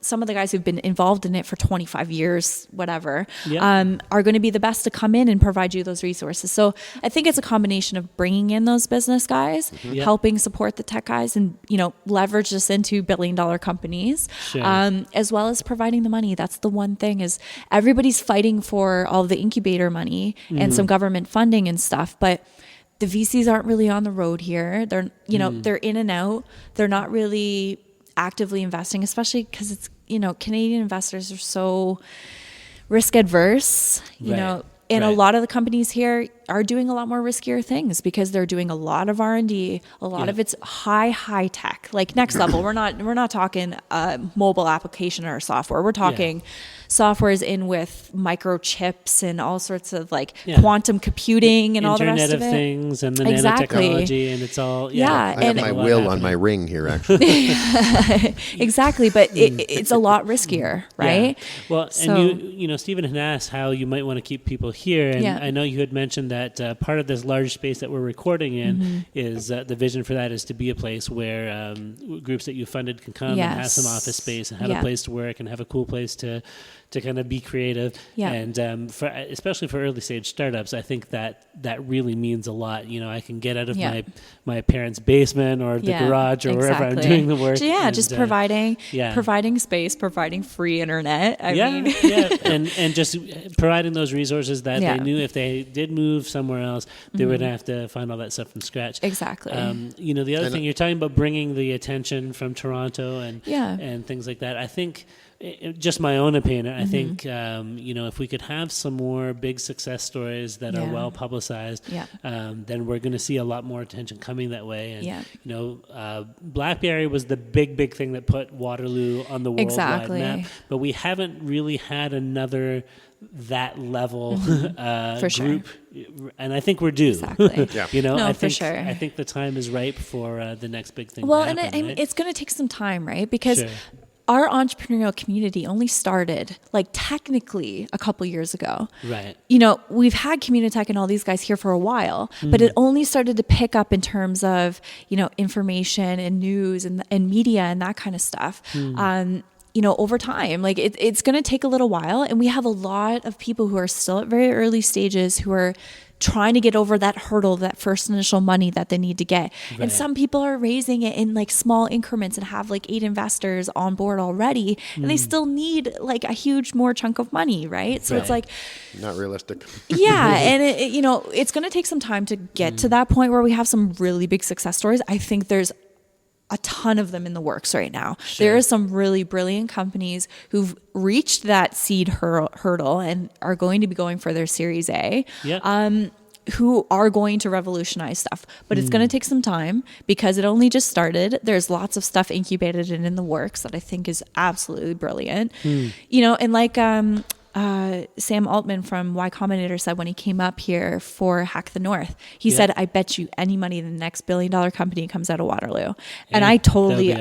some of the guys who've been involved in it for 25 years, whatever, are going to be the best to come in and provide you those resources. So I think it's a combination of bringing in those business guys, helping support the tech guys and, leverage this into billion-dollar companies, as well as providing the money. That's the one thing is everybody's fighting for all the incubator money and some government funding and stuff, but the VCs aren't really on the road here. They're, they're in and out. They're not really actively investing, especially because it's, Canadian investors are so risk adverse, and a lot of the companies here, are doing a lot more riskier things because they're doing a lot of R&D. A lot of it's high tech, like next level. We're not talking mobile application or software. We're talking softwares in with microchips and all sorts of like quantum computing and all the rest of it. Internet of Things and the nanotechnology, and it's all I have my will on my ring here, actually. Exactly, but it's a lot riskier, right? Yeah. Well, so, and you know, Stephen had asked how you might want to keep people here, and I know you had mentioned that part of this large space that we're recording in is the vision for that is to be a place where groups that you funded can come and have some office space and have a place to work and have a cool place to kind of be creative. And especially for early stage startups, I think that really means a lot. You know, I can get out of my parents' basement or the garage or wherever I'm doing the work. So, just providing space, providing free internet. I mean. And just providing those resources that they knew if they did move somewhere else, they would have to find all that stuff from scratch. Exactly. You know, the other thing you're talking about bringing the attention from Toronto and things like that. I think. Just my own opinion, I think, you know, if we could have some more big success stories that are well publicized, then we're going to see a lot more attention coming that way. And, you know, BlackBerry was the big thing that put Waterloo on the worldwide map, but we haven't really had another that level group. And I think we're due. Exactly. You know, no, I think, for sure. I think the time is ripe for the next big thing. Well, to happen, and it's going to take some time, right? Because our entrepreneurial community only started like technically a couple years ago. Right. You know, we've had Communitech and all these guys here for a while, but it only started to pick up in terms of, you know, information and news and media and that kind of stuff. You know, over time, like it's going to take a little while. And we have a lot of people who are still at very early stages who are trying to get over that hurdle, that first initial money that they need to get. Right. And some people are raising it in like small increments and have like 8 investors on board already. And they still need like a huge more chunk of money, right? So it's like... Not realistic. Yeah. And, you know, it's going to take some time to get to that point where we have some really big success stories. I think there's a ton of them in the works right now. Sure. There are some really brilliant companies who've reached that seed hurdle and are going to be going for their Series A, who are going to revolutionize stuff. But it's going to take some time because it only just started. There's lots of stuff incubated and in the works that I think is absolutely brilliant. You know, and like Sam Altman from Y Combinator said when he came up here for Hack the North, he said, I bet you any money the next billion-dollar company comes out of Waterloo. And I totally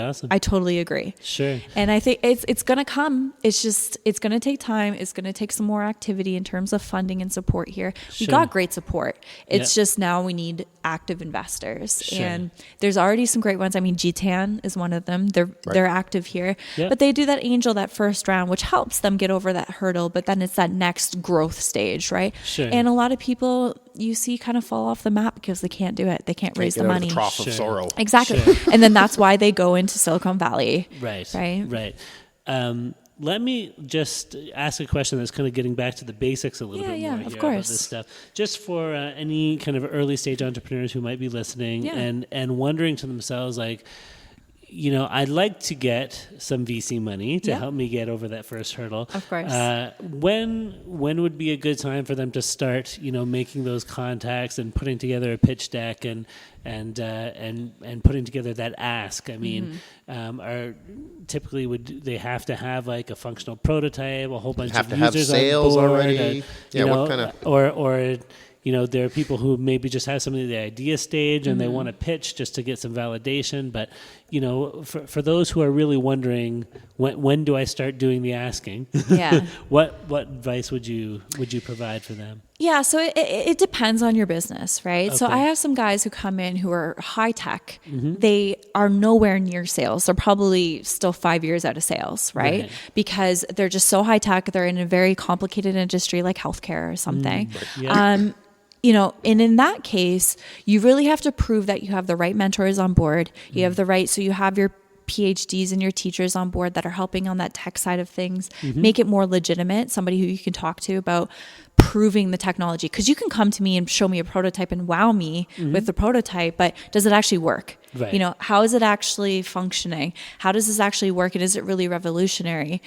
agree. Sure. And I think it's going to come. It's just, it's going to take time. It's going to take some more activity in terms of funding and support here. We got great support. It's just now we need active investors. And there's already some great ones. I mean, GTAN is one of them. They're active here. But they do that angel, that first round, which helps them get over that hurdle. But then it's that next growth stage, right? Sure. And a lot of people you see kind of fall off the map because they can't do it. They can't raise the money. Out of the trough of sorrow. Exactly. And then that's why they go into Silicon Valley. Right. Let me just ask a question that's kind of getting back to the basics a little bit more here about this stuff. Just for any kind of early stage entrepreneurs who might be listening and wondering to themselves, like, you know, I'd like to get some VC money to help me get over that first hurdle. Of course. When would be a good time for them to start, you know, making those contacts and putting together a pitch deck and putting together that ask? I mean, typically would they have to have like a functional prototype, a whole bunch of users have sales on board, already? What kind of or you know, there are people who maybe just have something at the idea stage and they want to pitch just to get some validation. But, you know, for those who are really wondering, when do I start doing the asking? What advice would you provide for them? Yeah, so it depends on your business, right? Okay. So I have some guys who come in who are high tech. They are nowhere near sales. They're probably still 5 years out of sales, right? Because they're just so high tech. They're in a very complicated industry like healthcare or something. You know, and in that case, you really have to prove that you have the right mentors on board. You have the right, so you have your PhDs and your teachers on board that are helping on that tech side of things. Make it more legitimate, somebody who you can talk to about proving the technology. Because you can come to me and show me a prototype and wow me with the prototype, but does it actually work? You know, how is it actually functioning? How does this actually work? And is it really revolutionary?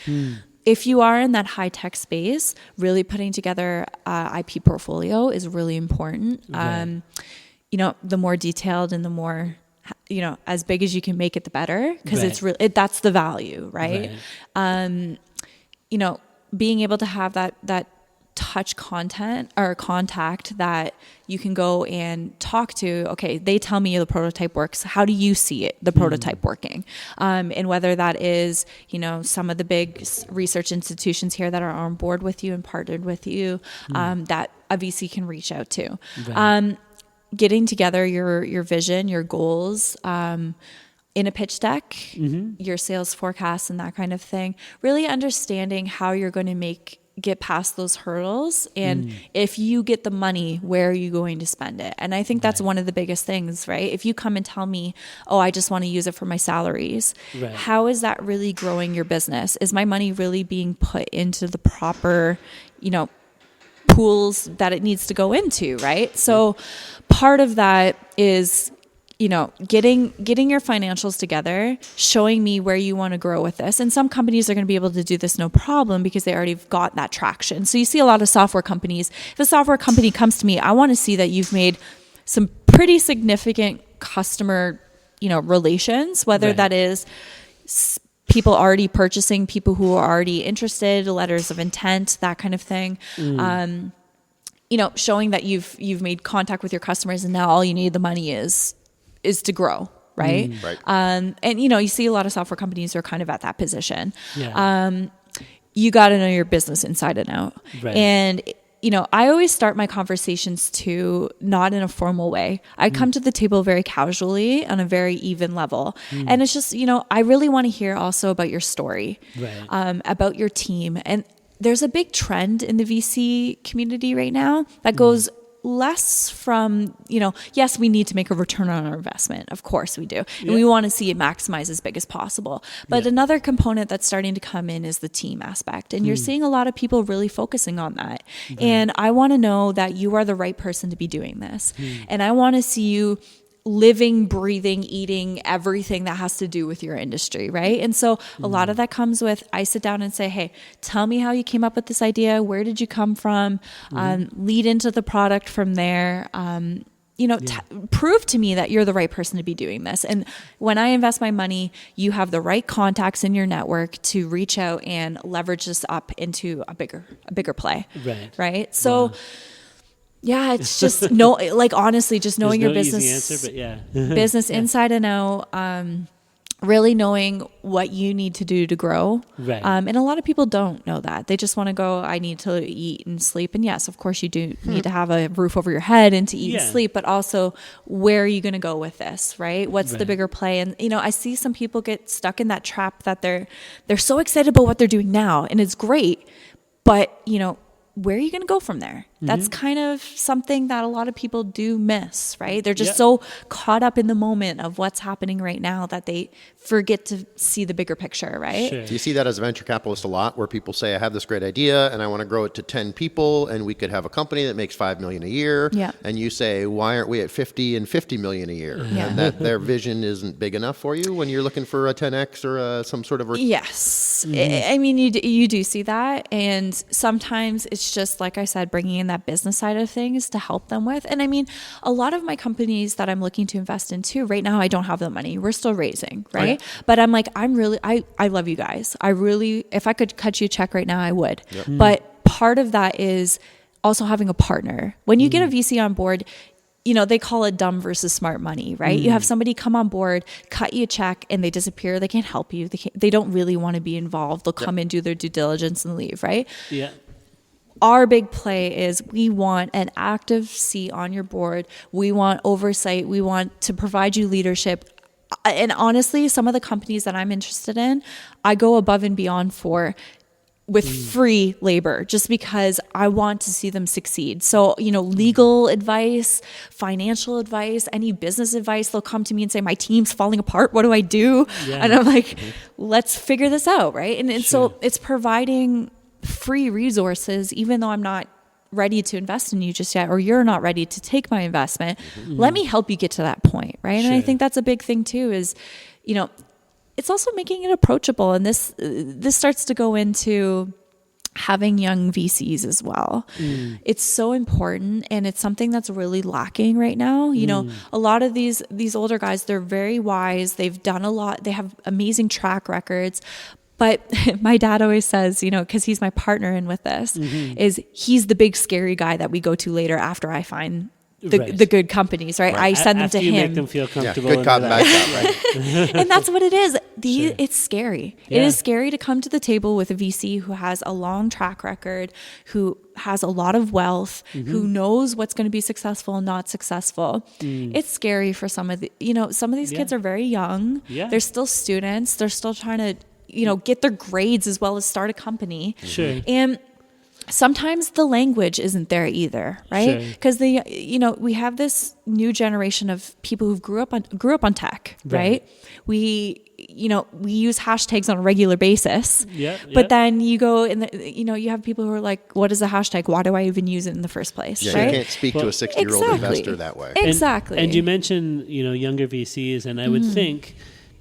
if you are in that high tech space, really putting together IP portfolio is really important. Right. The more detailed and the more, as big as you can make it, the better, because Right. it's really, that's the value, right? Being able to have that touch content or contact that you can go and talk to. Okay, they tell me the prototype works. How do you see it, the prototype working? And whether that is, some of the big research institutions here that are on board with you and partnered with you, that a VC can reach out to. Right. Getting together your vision, your goals, in a pitch deck, your sales forecast and that kind of thing, really understanding how you're going to get past those hurdles. And if you get the money, where are you going to spend it? And I think that's one of the biggest things, right? If you come and tell me, oh, I just want to use it for my salaries, how is that really growing your business? Is my money really being put into the proper, pools that it needs to go into, right? So part of that is getting your financials together, showing me where you want to grow with this. And some companies are going to be able to do this no problem because they already got that traction. So you see a lot of software companies. If a software company comes to me, I want to see that you've made some pretty significant customer, relations, whether that is people already purchasing, people who are already interested, letters of intent, that kind of thing. Showing that you've made contact with your customers, and now all you need the money is to grow, right? Right. And you see a lot of software companies who are kind of at that position. Yeah. You got to know your business inside and out. Right. And I always start my conversations too, not in a formal way. I come to the table very casually on a very even level. And it's just, I really want to hear also about your story, about your team. And there's a big trend in the VC community right now that goes less from, yes, we need to make a return on our investment. Of course we do. And we want to see it maximize as big as possible. But another component that's starting to come in is the team aspect. And you're seeing a lot of people really focusing on that. And I want to know that you are the right person to be doing this. And I want to see you living, breathing, eating everything that has to do with your industry, right? And so a lot of that comes with, I sit down and say, hey, tell me how you came up with this idea. Where did you come from? Lead into the product from there. Prove to me that you're the right person to be doing this. And when I invest my money, you have the right contacts in your network to reach out and leverage this up into a bigger play. Right? So yeah, it's just honestly, just knowing your business, easy answer, but business inside and out, really knowing what you need to do to grow. Right. And a lot of people don't know that. They just want to go, I need to eat and sleep. And yes, of course you do need to have a roof over your head and to eat and sleep, but also where are you going to go with this, right? What's the bigger play? And, I see some people get stuck in that trap that they're so excited about what they're doing now, and it's great, but, where are you going to go from there? That's kind of something that a lot of people do miss, right? They're just so caught up in the moment of what's happening right now that they forget to see the bigger picture, right? Do you see that as a venture capitalist a lot, where people say, I have this great idea and I want to grow it to 10 people and we could have a company that makes $5 million a year. And you say, why aren't we at 50 and 50 million a year? And that their vision isn't big enough for you when you're looking for a 10X or some sort of... Yes. I mean, you do see that. And sometimes it's just, like I said, bringing in that business side of things to help them with. And I mean, a lot of my companies that I'm looking to invest in too, right now, I don't have the money. We're still raising, right? But I'm like, I love you guys. I really, if I could cut you a check right now, I would. But part of that is also having a partner. When you get a VC on board, they call it dumb versus smart money, right? You have somebody come on board, cut you a check, and they disappear. They can't help you. They don't really want to be involved. They'll come in, do their due diligence, and leave, right? Our big play is we want an active seat on your board. We want oversight. We want to provide you leadership. And honestly, some of the companies that I'm interested in, I go above and beyond with free labor, just because I want to see them succeed. So, legal advice, financial advice, any business advice, they'll come to me and say, my team's falling apart. What do I do? And I'm like, let's figure this out, right? And so it's providing free resources, even though I'm not ready to invest in you just yet, or you're not ready to take my investment. Let me help you get to that point, right? And I think that's a big thing too, is, it's also making it approachable. And this starts to go into having young VCs as well. It's so important, and it's something that's really lacking right now. You know, a lot of these older guys, they're very wise. They've done a lot. They have amazing track records. But my dad always says, you know, because he's my partner in with this, is he's the big scary guy that we go to later after I find the good companies, right? I send them to him. Make them feel comfortable. Good cop, bad cop, right? And that's what it is. It's scary. Yeah. It is scary to come to the table with a VC who has a long track record, who has a lot of wealth, who knows what's going to be successful and not successful. It's scary for some of these kids are very young. Yeah. They're still students. They're still trying to, get their grades as well as start a company. Sure. And sometimes the language isn't there either, right? Because we have this new generation of people who grew up on tech, right? We use hashtags on a regular basis. But then you go and you have people who are like, what is a hashtag? Why do I even use it in the first place? Yeah, right? You can't speak to a 60-year-old investor that way. Exactly. And you mentioned, younger VCs, and I would think,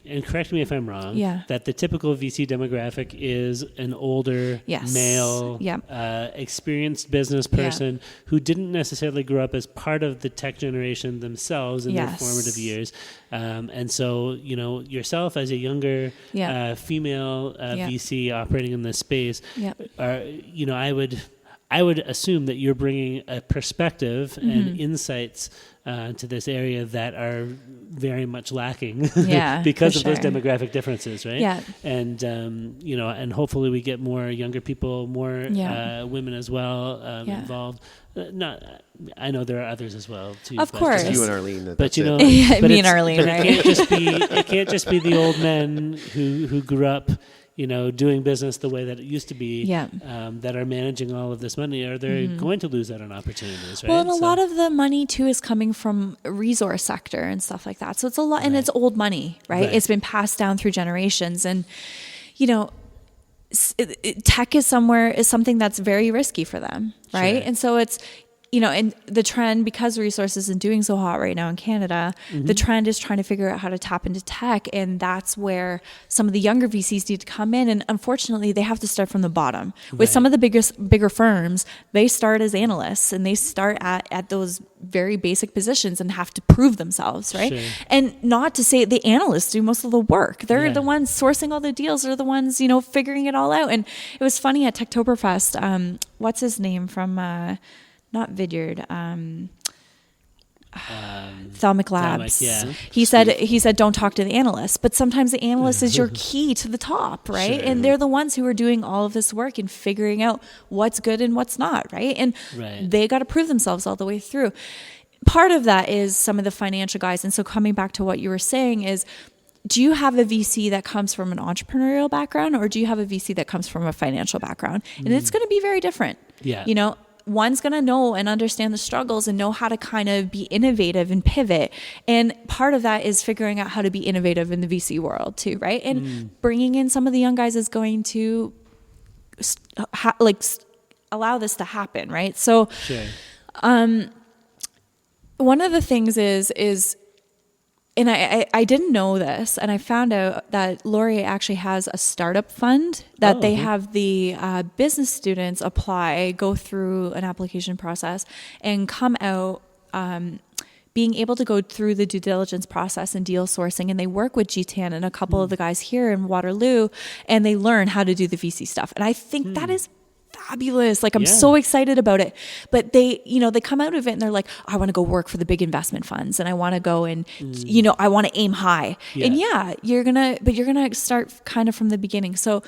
and correct me if I'm wrong, that the typical VC demographic is an older male, experienced business person who didn't necessarily grow up as part of the tech generation themselves in their formative years. And so, yourself as a younger female VC operating in this space, I would assume that you're bringing a perspective and insights to this area that are very much lacking because of those demographic differences, right? Yeah. And, and hopefully we get more younger people, more women as well involved. I know there are others as well too. Of course. Just you and Arlene. But me and Arlene, right? It can't just be the old men who grew up doing business the way that it used to be, that are managing all of this money, or they're going to lose out on opportunities, right? Well, and a lot of the money too is coming from resource sector and stuff like that. So it's a lot, and it's old money, right? It's been passed down through generations, and tech is something that's very risky for them, right? And so it's, and the trend, because resources isn't doing so hot right now in Canada, the trend is trying to figure out how to tap into tech. And that's where some of the younger VCs need to come in. And unfortunately, they have to start from the bottom. With some of the bigger firms, they start as analysts, and they start at those very basic positions and have to prove themselves, right? And not to say the analysts do most of the work. They're the ones sourcing all the deals. They're the ones, figuring it all out. And it was funny at Techtoberfest, what's his name from... not Vidyard, Thalmic Labs. He said, don't talk to the analysts. But sometimes the analyst is your key to the top, right? And they're the ones who are doing all of this work and figuring out what's good and what's not, right? And they got to prove themselves all the way through. Part of that is some of the financial guys. And so coming back to what you were saying is, do you have a VC that comes from an entrepreneurial background, or do you have a VC that comes from a financial background? And it's going to be very different. One's going to know and understand the struggles and know how to kind of be innovative and pivot. And part of that is figuring out how to be innovative in the VC world too, right? And bringing in some of the young guys is going to allow this to happen, right? So one of the things is and I didn't know this, and I found out that Laurier actually has a startup fund that they have the business students apply, go through an application process, and come out being able to go through the due diligence process and deal sourcing. And they work with GTAN and a couple of the guys here in Waterloo, and they learn how to do the VC stuff. And I think that is fabulous. Like, I'm so excited about it. But they come out of it and they're like, I want to go work for the big investment funds, and I want to go and, I want to aim high. And you're going to start kind of from the beginning. So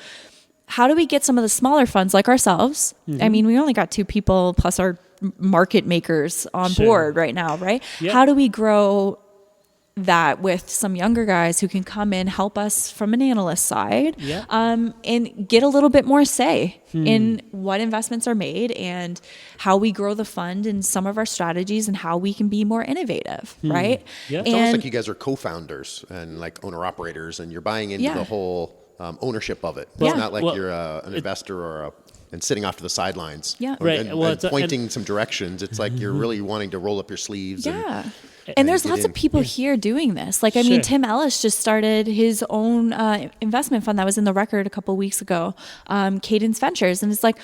how do we get some of the smaller funds like ourselves? I mean, we only got 2 people plus our market makers on board right now, right? How do we grow that with some younger guys who can come in, help us from an analyst side, and get a little bit more say in what investments are made and how we grow the fund and some of our strategies and how we can be more innovative, right? It's almost like you guys are co-founders and like owner-operators, and you're buying into the whole ownership of it. It's not like you're an investor and sitting off to the sidelines and pointing some directions. It's like you're really wanting to roll up your sleeves And there's lots of people here doing this. Like, I mean, Tim Ellis just started his own investment fund that was in the Record a couple of weeks ago, Cadence Ventures. And it's like,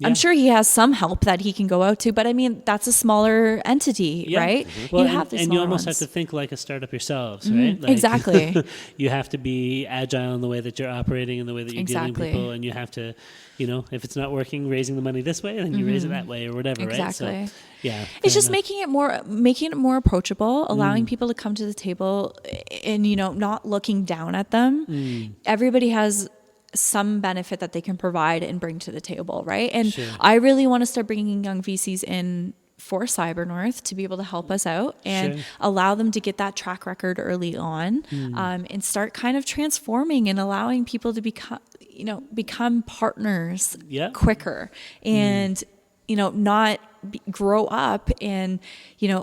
I'm sure he has some help that he can go out to, but I mean, that's a smaller entity, right? Well, you have and you almost have to think like a startup yourselves, right? Like, exactly. You have to be agile in the way that you're operating and the way that you're dealing with people, and you have to, if it's not working, raising the money this way, then you raise it that way or whatever, right? So, it's just making it more approachable, allowing people to come to the table and not looking down at them. Everybody has some benefit that they can provide and bring to the table, right? And I really want to start bringing young VCs in for CyberNorth to be able to help us out and allow them to get that track record early on, and start kind of transforming and allowing people to become partners quicker and not grow up and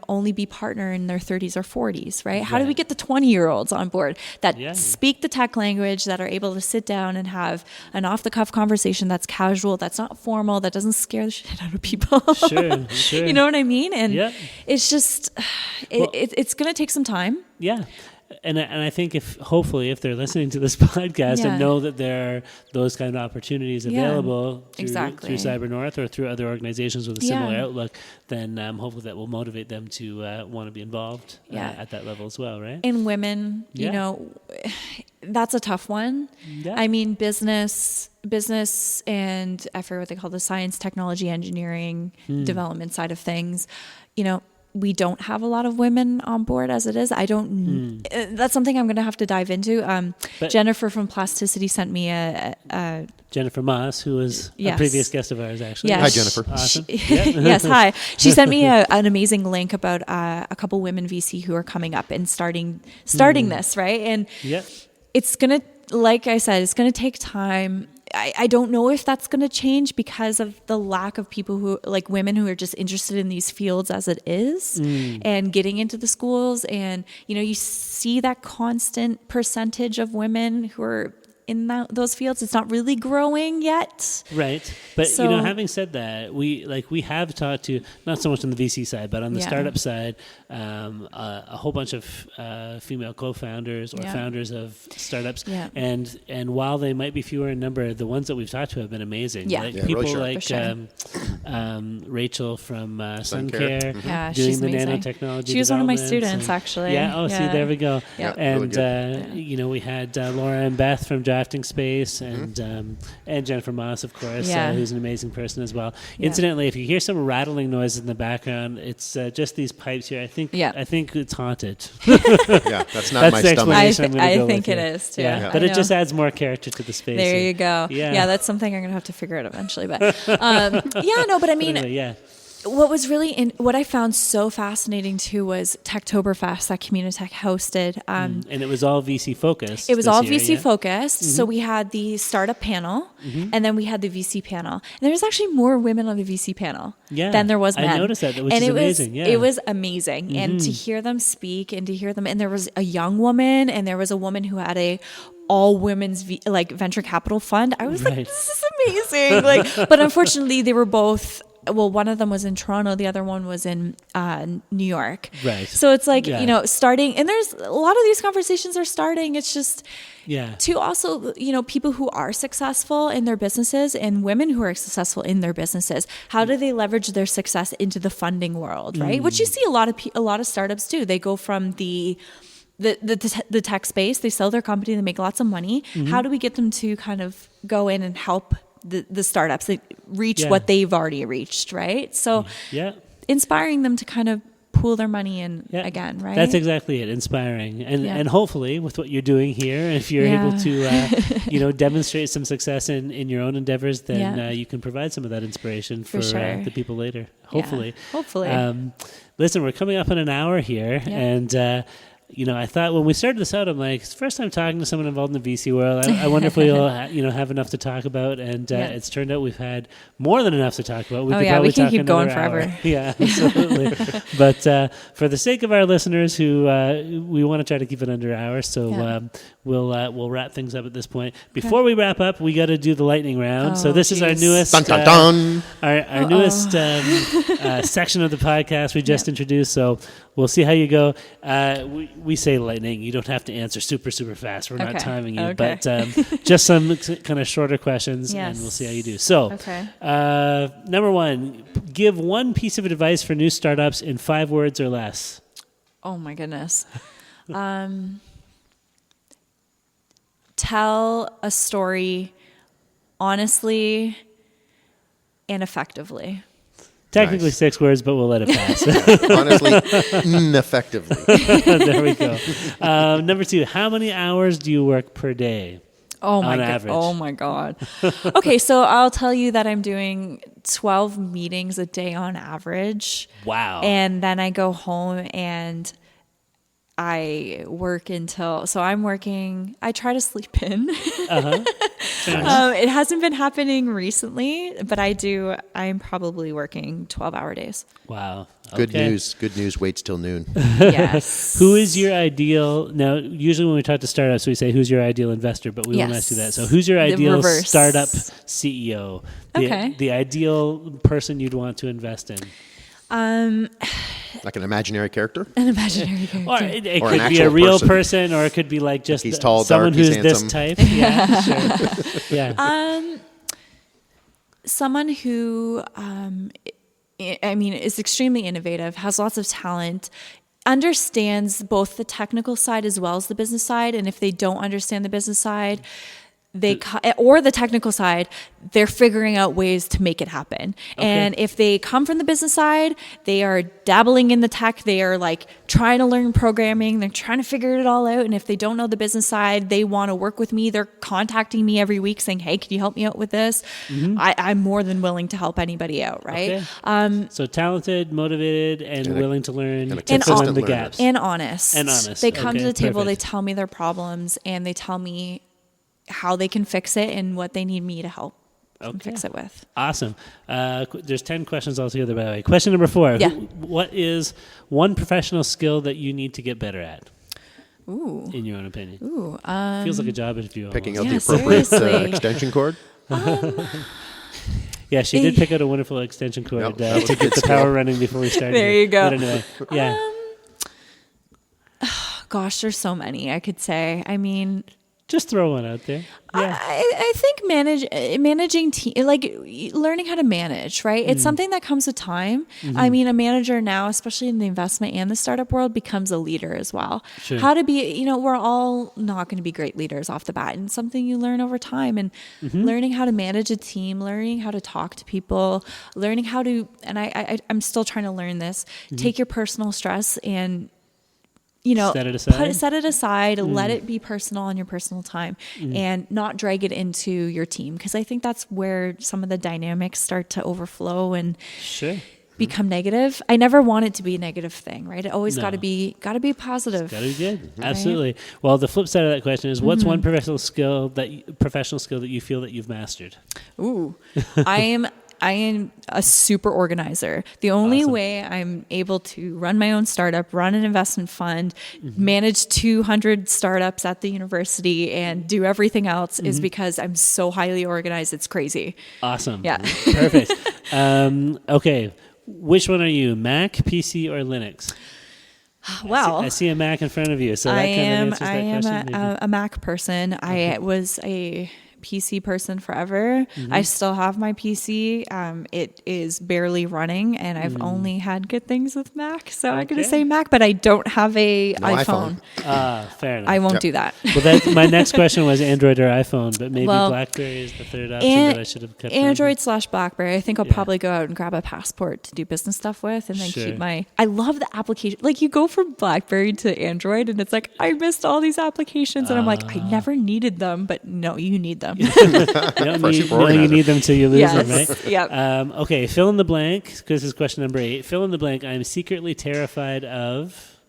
only be partner in their 30s or 40s, right? How do we get the 20-year-olds on board that speak the tech language, that are able to sit down and have an off-the-cuff conversation that's casual, that's not formal, that doesn't scare the shit out of people? Sure. You know what I mean? And it's just it's going to take some time. Yeah. And I think hopefully if they're listening to this podcast and know that there are those kind of opportunities available through CyberNorth or through other organizations with a similar outlook, then hopefully that will motivate them to want to be involved at that level as well, right? And women, that's a tough one. Yeah. I mean, business and I forget what they call the science, technology, engineering, development side of things, we don't have a lot of women on board as it is. That's something I'm going to have to dive into. Jennifer from Plasticity sent me a Jennifer Moss, who was a previous guest of ours, actually. Hi, Jennifer. Awesome. Yes, hi. She sent me an amazing link about a couple women VC who are coming up and starting this, right? And it's going to, like I said, it's going to take time. I don't know if that's going to change because of the lack of people who, like women who are just interested in these fields as it is and getting into the schools. And, you see that constant percentage of women who are in those fields. It's not really growing yet. Right. But, having said that, we have talked to, not so much on the VC side, but on the startup side, a whole bunch of female co-founders or founders of startups. Yeah. And while they might be fewer in number, the ones that we've talked to have been amazing. Yeah. Like people really Rachel from SunCare doing she's the amazing. Nanotechnology. She was one of my students, actually. Yeah. Oh, see, there we go. Yeah. And, really we had Laura and Beth from Drafting Space and Jennifer Moss, of course, who's an amazing person as well. Yeah. Incidentally, if you hear some rattling noises in the background, it's just these pipes here. I think it's haunted. That's not my stomach. I think it is too. Yeah. But it just adds more character to the space. There you go. Yeah, that's something I'm gonna have to figure out eventually. But but I mean, anyway, what was what I found so fascinating too was Techtoberfest that Communitech hosted. And it was all VC focused. It was all VC focused. Mm-hmm. So we had the startup panel and then we had the VC panel. And there was actually more women on the VC panel than there was men. I noticed that, which is amazing. It was amazing. Mm-hmm. And to hear them speak and to hear them, and there was a young woman and there was a woman who had a all women's venture capital fund. I was like, this is amazing. But unfortunately they were both, well, one of them was in Toronto, the other one was in New York. Right. So it's like, starting, and there's a lot of these conversations are starting. It's just to also, people who are successful in their businesses and women who are successful in their businesses, how do they leverage their success into the funding world, right? Which you see a lot of startups do. They go from the tech space, they sell their company, they make lots of money. Mm-hmm. How do we get them to kind of go in and help the startups that reach what they've already reached, right? So inspiring them to kind of pool their money in again, right? That's exactly it, inspiring. And hopefully with what you're doing here, if you're able to demonstrate some success in your own endeavors, then you can provide some of that inspiration for the people later. Hopefully. Listen, we're coming up on an hour here and I thought when we started this out, I'm like, it's the first time talking to someone involved in the VC world. I wonder if we'll, have enough to talk about. And it's turned out we've had more than enough to talk about. We can keep going forever. Yeah, absolutely. But for the sake of our listeners, who we want to try to keep it under hours, so we'll wrap things up at this point. Before we wrap up, we got to do the lightning round. So this is our newest, dun, dun, dun. Our newest section of the podcast we just introduced. So we'll see how you go. We say lightning. You don't have to answer super, super fast. We're not timing you, but just some kind of shorter questions, and we'll see how you do. So, number one, give one piece of advice for new startups in 5 words or less. Oh my goodness. Tell a story honestly and effectively. Technically 6 words, but we'll let it pass. Honestly, ineffectively. There we go. Number 2, how many hours do you work per day? On average? Oh my God. Okay, so I'll tell you that I'm doing 12 meetings a day on average. Wow. And then I go home and I work until, so I'm working, I try to sleep in. It hasn't been happening recently, but I'm probably working 12-hour days. Wow. Good news. Good news waits till noon. Yes. Who is your ideal, now usually when we talk to startups, we say, who's your ideal investor, but we won't ask you that. So who's your ideal startup CEO? The ideal person you'd want to invest in? Like an imaginary character? An imaginary character. Or it could be a real person, or it could be like just he's tall, someone dark, who's this handsome. type. Yeah, sure. Yeah. Someone who, is extremely innovative, has lots of talent, understands both the technical side as well as the business side. And if they don't understand the business side, or the technical side, they're figuring out ways to make it happen. Okay. And if they come from the business side, they are dabbling in the tech. They are like trying to learn programming. They're trying to figure it all out. And if they don't know the business side, they want to work with me. They're contacting me every week saying, hey, can you help me out with this? Mm-hmm. I'm more than willing to help anybody out, right? Okay. So talented, motivated, and willing to learn, and fill in the gaps. And honest. They come to the table, they tell me their problems, and they tell me how they can fix it and what they need me to help fix it with. Awesome. There's 10 questions altogether, by the way. Question number 4. Yeah. What is one professional skill that you need to get better at? Ooh. In your own opinion? Ooh. Feels like a job interview. Picking out the appropriate extension cord? Yeah, she did pick out a wonderful extension cord to get the power running before we started. There you go. But anyway, yeah. Gosh, there's so many I could say. I mean... Just throw one out there. Yeah. I think managing team, like learning how to manage, right? It's something that comes with time. Mm-hmm. I mean, a manager now, especially in the investment and the startup world, becomes a leader as well. Sure. How to be, we're all not going to be great leaders off the bat, and something you learn over time. And learning how to manage a team, learning how to talk to people, learning how to, and I'm still trying to learn this. Take your personal stress and set it aside. Let it be personal on your personal time and not drag it into your team. Because I think that's where some of the dynamics start to overflow and become negative. I never want it to be a negative thing, right? It always got to be positive. Got to be good. Right? Absolutely. Well, the flip side of that question is, what's one professional skill that you feel that you've mastered? Ooh, I am a super organizer. The only way I'm able to run my own startup, run an investment fund, manage 200 startups at the university, and do everything else is because I'm so highly organized. It's crazy. Awesome. Yeah. Perfect. Okay. Which one are you, Mac, PC, or Linux? Well, I see a Mac in front of you, so that kind of answers that question. I am a Mac person. I was a PC person forever. I still have my PC. It is barely running, and I've only had good things with Mac, so I'm going to say Mac, but I don't have a iPhone. Fair enough. I won't do that. Well, my next question was Android or iPhone, but maybe BlackBerry is the third option that I should have kept. Android/BlackBerry. I think I'll probably go out and grab a Passport to do business stuff with, and then keep my. I love the application. Like, you go from BlackBerry to Android, and it's like, I missed all these applications, and I'm like, I never needed them, but no, you need them. You need them till you lose them, right? Yep. Okay, fill in the blank, because this is question number 8. Fill in the blank. I'm secretly terrified of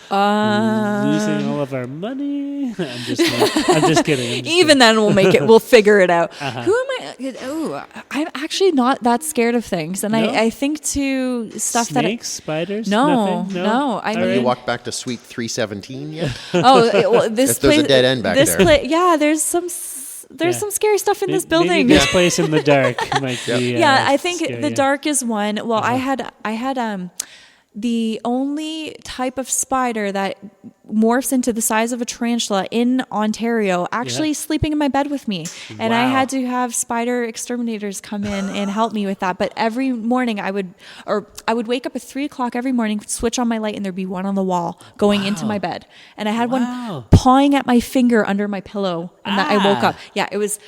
losing all of our money. I'm just kidding. Then we'll figure it out. Who am I? Oh, I'm actually not that scared of things. And I think to stuff Snakes, spiders? No. I mean, you walked back to Suite 317 yet? This there's a dead end back there. There's some scary stuff in this building. Maybe this place in the dark might be. I think scary, the dark is one. Well, I had the only type of spider that morphs into the size of a tarantula in Ontario actually sleeping in my bed with me. And I had to have spider exterminators come in and help me with that. But every morning I would wake up at 3:00 every morning, switch on my light, and there'd be one on the wall going into my bed. And I had one pawing at my finger under my pillow, and that I woke up. Yeah, it was.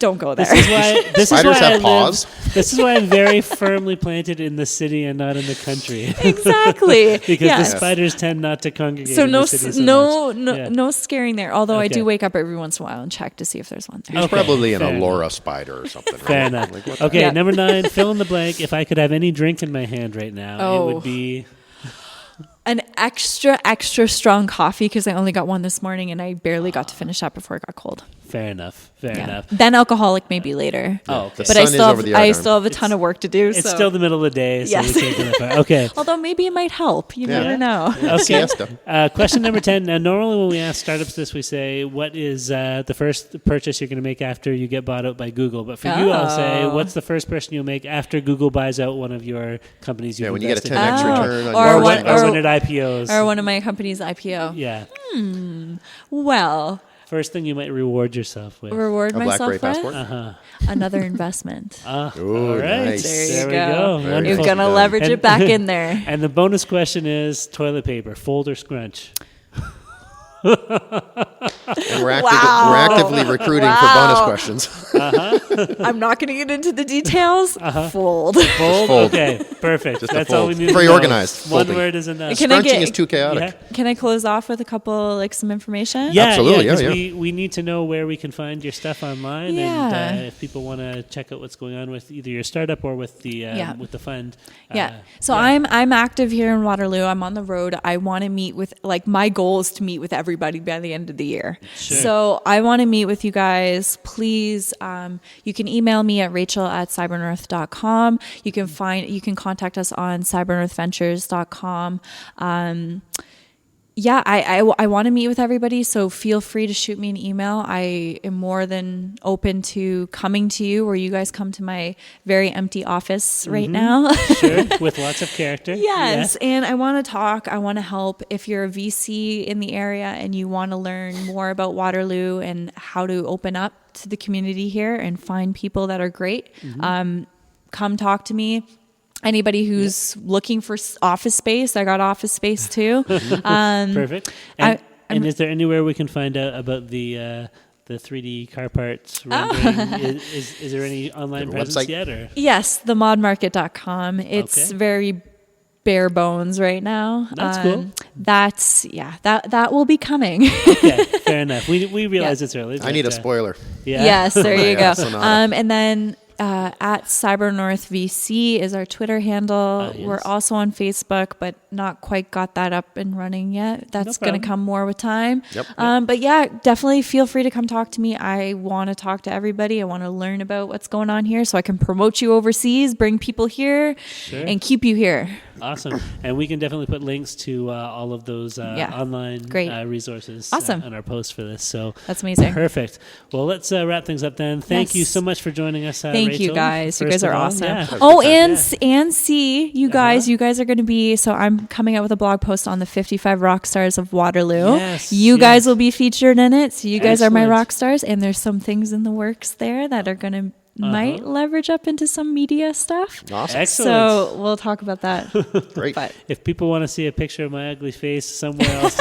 Don't go there. Spiders have paws. This is why I'm very firmly planted in the city and not in the country. Exactly. Because the spiders tend not to congregate so in the city so much. No scaring there. Although I do wake up every once in a while and check to see if there's one there. It's probably an Allura spider or something. Right? Fair enough. Okay, number 9, fill in the blank. If I could have any drink in my hand right now, it would be... an extra strong coffee, because I only got one this morning and I barely got to finish that before it got cold. Fair enough. Then alcoholic maybe later. Oh, okay. But I still have a ton of work to do. It's still the middle of the day, so yes. we can't do that. Okay. Although maybe it might help. You never know. Okay. Question number 10. Now, normally when we ask startups this, we say, what is the first purchase you're going to make after you get bought out by Google? But for you, I'll say, what's the first person you'll make after Google buys out one of your companies you've invested in? When you get a 10x return. Or when it IPOs. Or one of my company's IPO. Yeah. Well... First thing you might reward yourself with. Reward myself BlackBerry with? passport? Another investment. All right. Nice. There we go. You're going to leverage it back in there. And the bonus question is toilet paper, fold or scrunch? And we're actively recruiting for bonus questions. I'm not going to get into the details. Fold. Fold? Okay, perfect. That's all we need. Very organized. One word is enough. Scrunching is too chaotic. Yeah. Can I close off with a couple, some information? Yeah, absolutely. Yeah, we need to know where we can find your stuff online, and if people want to check out what's going on with either your startup or with the fund. I'm active here in Waterloo. I'm on the road. I want to meet with my goal is to meet with everybody by the end of the year. Sure. So I want to meet with you guys. Please, you can email me at rachel@cybernorth.com. You can contact us on cybernorthventures.com. I want to meet with everybody, so feel free to shoot me an email. I am more than open to coming to you, or you guys come to my very empty office right now. Sure, with lots of character. Yes, and I want to talk. I want to help. If you're a VC in the area and you want to learn more about Waterloo and how to open up to the community here and find people that are great, come talk to me. Anybody who's looking for office space, I got office space too. Perfect. And is there anywhere we can find out about the 3D car parts rendering? Is there any online presence yet? Or? Yes, themodmarket.com. It's very bare bones right now. That's cool. That will be coming. Okay, fair enough. We realize it's early. I need a spoiler. Yeah. Yes, there you go. And then at CyberNorth VC is our Twitter handle. Yes. We're also on Facebook, but not quite got that up and running yet. That's going to come more with time. Yep. But yeah, definitely feel free to come talk to me. I want to talk to everybody. I want to learn about what's going on here so I can promote you overseas, bring people here, and keep you here. Awesome. And we can definitely put links to all of those online resources on our post for this. So that's amazing. Perfect. Well, let's wrap things up then. Thank you so much for joining us, Thank Rachel, you guys. You guys are awesome. Yeah. You guys are going to be, so I'm coming out with a blog post on the 55 rock stars of Waterloo. Yes, you guys will be featured in it. So you guys are my Excellent. rock stars. And there's some things in the works there that are going to might leverage up into some media stuff. Awesome. Excellent. So we'll talk about that. Great. But if people want to see a picture of my ugly face somewhere else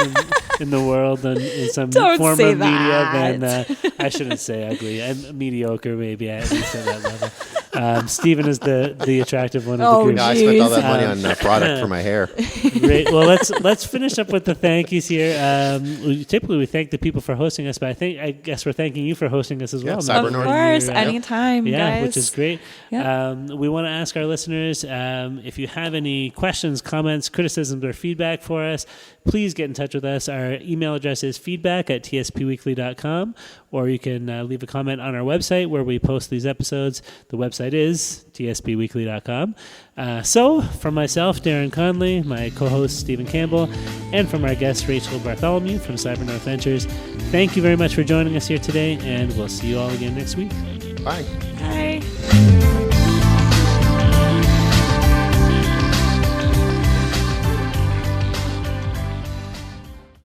in the world and in some Don't form say of media, that. then I shouldn't say ugly. I'm mediocre, maybe, at least at that level. Stephen is the attractive one of the group. No, I spent all that money on product for my hair. Great. Well, let's finish up with the thank yous here. Typically, we thank the people for hosting us, but I guess we're thanking you for hosting us as well. CyberNorth. Of course, anytime, guys. Which is great. Yep. We want to ask our listeners, if you have any questions, comments, criticisms, or feedback for us, please get in touch with us. Our email address is feedback@tspweekly.com, or you can leave a comment on our website where we post these episodes. The website is tspweekly.com. So, from myself, Darren Conley, my co-host, Stephen Campbell, and from our guest, Rachel Bartholomew from CyberNorth Ventures, thank you very much for joining us here today, and we'll see you all again next week. Bye.